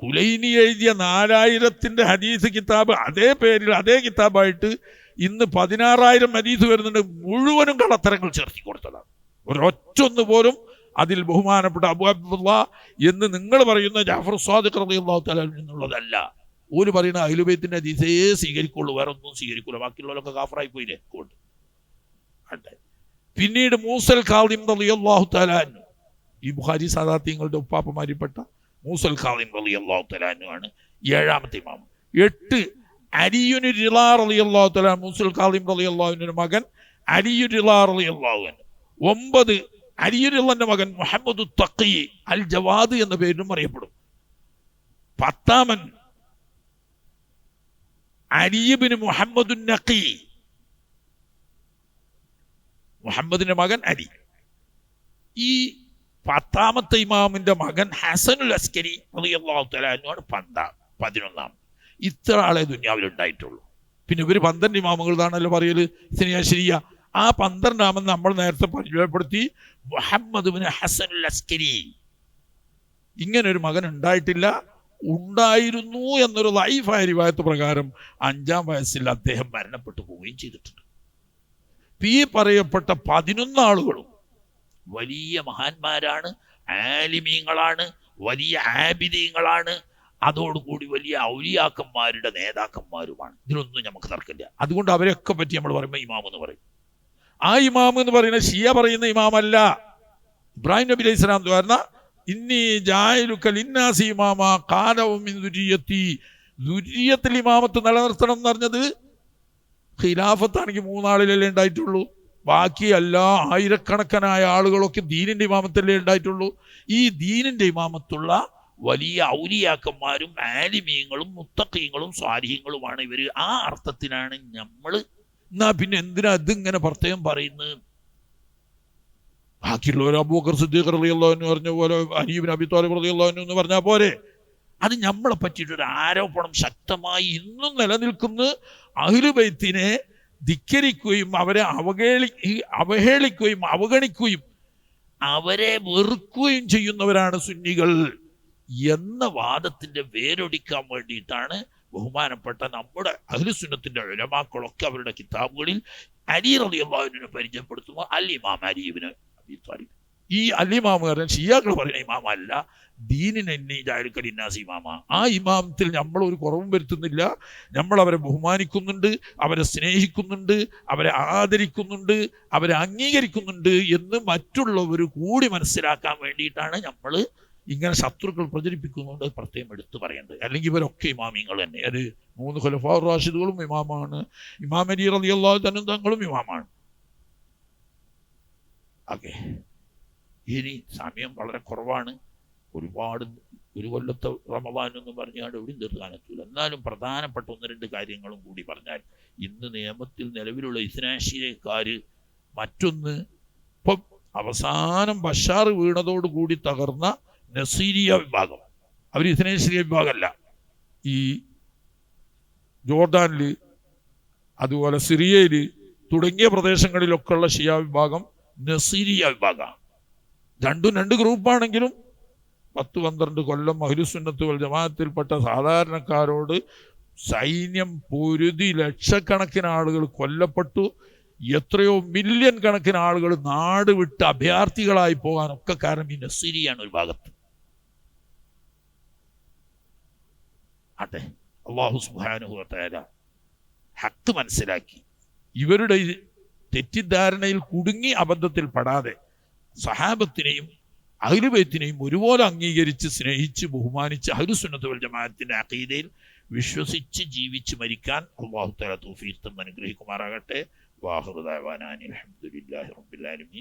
കുലൈനി എഴുതിയ 4000 ഹദീസ് കിതാബ് അതേ പേരിൽ അതേ കിതാബായിട്ട് ഇന്ന് 16,000 ഹദീസ് വരുന്നുണ്ട്. മുഴുവനും കള്ളത്തരങ്ങൾ ചേർത്തി കൊടുത്തതാണ്. ഒരൊറ്റൊന്നു പോലും അതിൽ ബഹുമാനപ്പെട്ട അബു അബ്ദുള്ള എന്ന് നിങ്ങൾ പറയുന്ന ജാഫർ സ്വാദിഖ് റളിയല്ലാഹു തആല എന്നുള്ളതല്ല. ഓര് പറയുന്ന അഹ്ലു ബൈത്തിന്റെ ഹദീസേ സ്വീകരിക്കുള്ളൂ, വേറെ ഒന്നും സ്വീകരിക്കൂല. ബാക്കിയുള്ളവരൊക്കെ കാഫറായി പോയില്ലേ. പിന്നീട് മൂസൽ കാളിം റളിയല്ലാഹു തആല അൻഹു, ഈ ബുഖാരി സാദാത്യങ്ങളുടെ ഉപ്പാപ്പമാരിൽപ്പെട്ട മൂസൽ കാളിം റളിയല്ലാഹു തആല അൻഹു ആണ് 7ാമത്തെ ഇമാം. 8 അലിയുൻ റിളാ റളിയല്ലാഹു തആല, മൂസൽ കാളിം റളിയല്ലാഹു അൻഹുവിന്റെ മകൻ അലിയുൻ റിളാ റളിയല്ലാഹു അൻഹു. 9 അലിയുന്റെ മകൻ മുഹമ്മദ് തഖി അൽ ജവാദ് എന്ന പേരിലും അറിയപ്പെടും. 10ാമൻ അലിബിന് മുഹമ്മദ് നഖി, മുഹമ്മദിന്റെ മകൻ അലി. ഈ 10ാമത്തെ ഇമാമിന്റെ മകൻ ഹസനുൽ അസ്കരി റളിയല്ലാഹു തആല അൻഹു ആണ് 11ാം. ഇത്ര ആളെ ദുനിയാവിൽ ഉണ്ടായിട്ടുള്ളൂ. പിന്നെ ഇവർ 12 ഇമാമുകളാണല്ലോ പറയല് ശരിയ. ആ 12ാമൻ നമ്മൾ നേരത്തെ പരിചയപ്പെടുത്തി മുഹമ്മദ് ബിൻ ഹസനുൽ അസ്കരി. ഇങ്ങനെ ഒരു മകൻ ഉണ്ടായിട്ടില്ല. ഉണ്ടായിരുന്നു എന്നൊരു ലൈഫായ റിവായത്ത് പ്രകാരം 5ാം വയസ്സിൽ അദ്ദേഹം മരണപ്പെട്ടു പോവുകയും ചെയ്തിട്ടുണ്ട്. ഈ പറയപ്പെട്ട 11 ആളുകളും വലിയ മഹാന്മാരാണ്, ആലിമീങ്ങളാണ്, വലിയ ആബിദീങ്ങളാണ്, അതോടുകൂടി വലിയ ഔലിയാക്കന്മാരുടെ നേതാക്കന്മാരുമാണ്. ഇതിലൊന്നും നമുക്ക് തർക്കമില്ല. അതുകൊണ്ട് അവരെയൊക്കെ പറ്റി നമ്മൾ പറയുമ്പോൾ ഇമാം എന്ന് പറയും. ആ ഇമാം എന്ന് പറയുന്ന ഷിയ പറയുന്ന ഇമാമല്ല. ഇബ്രാഹിം നബി അലൈഹി സ്വലാം പറഞ്ഞ ഇന്നി ജായിലുക ലിന്നാസി ഇമാമ ഖാല മിൻ ദുരിയത്തിൽ ഇമാമത്ത് നിലനിർത്തണം എന്ന് പറഞ്ഞത് ഖിലാഫത്താണെങ്കിൽ 3 ആളിലല്ലേ ഉണ്ടായിട്ടുള്ളൂ. ബാക്കി എല്ലാ ആയിരക്കണക്കനായ ആളുകളൊക്കെ ദീനിന്റെ ഇമാമത്തല്ലേ ഉണ്ടായിട്ടുള്ളൂ. ഈ ദീനിന്റെ ഇമാമത്തുള്ള വലിയ ഔലിയാക്കന്മാരും ആലിമീങ്ങളും മുത്തഖീങ്ങളും സ്വാലിഹീങ്ങളുമാണ് ഇവർ. ആ അർത്ഥത്തിനാണ് നമ്മൾ. എന്നാ പിന്നെ എന്തിനാ ഇതിങ്ങനെ പ്രത്യേകം പറയുന്നത്? ബാക്കിയുള്ളവർ അബൂബക്കർ സിദ്ദീഖ് റളിയല്ലാഹു അൻഹു പറഞ്ഞ പോലെ അലി ഇബ്നു അബീ ത്വാലിബ് റളിയല്ലാഹു അൻഹു എന്ന് പറഞ്ഞാൽ പോരെ? അത് നമ്മളെ പറ്റിയിട്ടൊരു ആരോപണം ശക്തമായി ഇന്നും നിലനിൽക്കുന്ന അഹ്ലു ബൈത്തിനെ ധിക്കരിക്കുകയും അവരെ അവഹേളിക്കുകയും അവഗണിക്കുകയും അവരെ വെറുക്കുകയും ചെയ്യുന്നവരാണ് സുന്നികൾ എന്ന വാദത്തിന്റെ വേരൊടിക്കാൻ വേണ്ടിയിട്ടാണ് ബഹുമാനപ്പെട്ട നമ്മുടെ അഹ്ലുസുന്നത്തിന്റെ ഉലമാക്കളൊക്കെ അവരുടെ കിതാബുകളിൽ അലി റളിയല്ലാഹു അൻഹുവിനെ പരിചയപ്പെടുത്തുമ്പോൾ അൽ ഇമാം അലി ഇബ്നു അബീ ത്വാലിബ്. ഈ അൽ ഇമാമുകാരൻ ഷിയാക്കൾ പറയുന്ന ഇമാമല്ല, ദീനിനെ ഇന്നാസി ഇമാമ. ആ ഇമാമത്തിൽ നമ്മൾ ഒരു കുറവും വരുത്തുന്നില്ല. നമ്മൾ അവരെ ബഹുമാനിക്കുന്നുണ്ട്, അവരെ സ്നേഹിക്കുന്നുണ്ട്, അവരെ ആദരിക്കുന്നുണ്ട്, അവരെ അംഗീകരിക്കുന്നുണ്ട് എന്ന് മറ്റുള്ളവർ കൂടി മനസ്സിലാക്കാൻ വേണ്ടിയിട്ടാണ് നമ്മൾ ഇങ്ങനെ ശത്രുക്കൾ പ്രചരിപ്പിക്കുന്നുണ്ട്. പ്രത്യേകം എടുത്തു പറയേണ്ടത്. അല്ലെങ്കിൽ ഇവരൊക്കെ ഇമാമിങ്ങൾ തന്നെ. അത് 3 ഖുലഫാഉർ റാഷിദുകളും ഇമാമാണ്. ഇമാം അലി റളിയല്ലാഹു അൻഹു തങ്ങളും ഇമാമാണ്. ഓക്കെ, ഇനി സമയം വളരെ കുറവാണ്. ഒരുപാട് ഒരു കൊല്ലത്തെ റമദാൻ എന്ന് പറഞ്ഞാൽ എവിടെയും തീർക്കാനെത്തില്ല. എന്നാലും പ്രധാനപ്പെട്ട 1-2 കാര്യങ്ങളും കൂടി പറഞ്ഞാൽ, ഇന്ന് നിയമത്തിൽ നിലവിലുള്ള ഇസ്നാശിയക്കാർ മറ്റൊന്ന് ഇപ്പം അവസാനം ബഷാർ വീണതോടുകൂടി തകർന്ന നസീരിയ വിഭാഗം. അവർ ഇസ്നേശ്വരിയ വിഭാഗമല്ല. ഈ ജോർദാനിൽ, അതുപോലെ സിറിയയിൽ തുടങ്ങിയ പ്രദേശങ്ങളിലൊക്കെയുള്ള ഷിയ വിഭാഗം നസീരിയ വിഭാഗമാണ്. രണ്ടും രണ്ട് ഗ്രൂപ്പാണെങ്കിലും 10-12 കൊല്ലം അഹ്ലുസുന്നത്ത് വൽ ജമാഅത്തിൽപ്പെട്ട സാധാരണക്കാരോട് സൈന്യം പൊരുതി ലക്ഷക്കണക്കിന് ആളുകൾ കൊല്ലപ്പെട്ടു. എത്രയോ മില്യൺ കണക്കിന് ആളുകൾ നാട് വിട്ട് അഭയാർത്ഥികളായി പോകാനൊക്കെ കാരണം ഈ നസീരിയാണ് ഒരു ഭാഗത്ത്. അതെ, അല്ലാഹു സുബ്ഹാനഹു വ തആല ഹക്ക് മനസ്സിലാക്കി ഇവരുടെ തെറ്റിദ്ധാരണയിൽ കുടുങ്ങി അബദ്ധത്തിൽ പെടാതെ സഹാബത്തിനെയും അഹ്ലുബൈത്തിനെയും ഒരുപോലെ അംഗീകരിച്ച് സ്നേഹിച്ച് ബഹുമാനിച്ച് അഹ്ലുസുന്നത്ത് വൽ ജമാഅത്തിന്റെ അഖീദയിൽ വിശ്വസിച്ച് ജീവിച്ച് മരിക്കാൻ അല്ലാഹു തആല തൗഫീഖ് തന്ന് അനുഗ്രഹിക്കുമാറാകട്ടെ. വാഹിറു ദഅവാനാ അൽഹംദുലില്ലാഹി റബ്ബിൽ ആലമീൻ.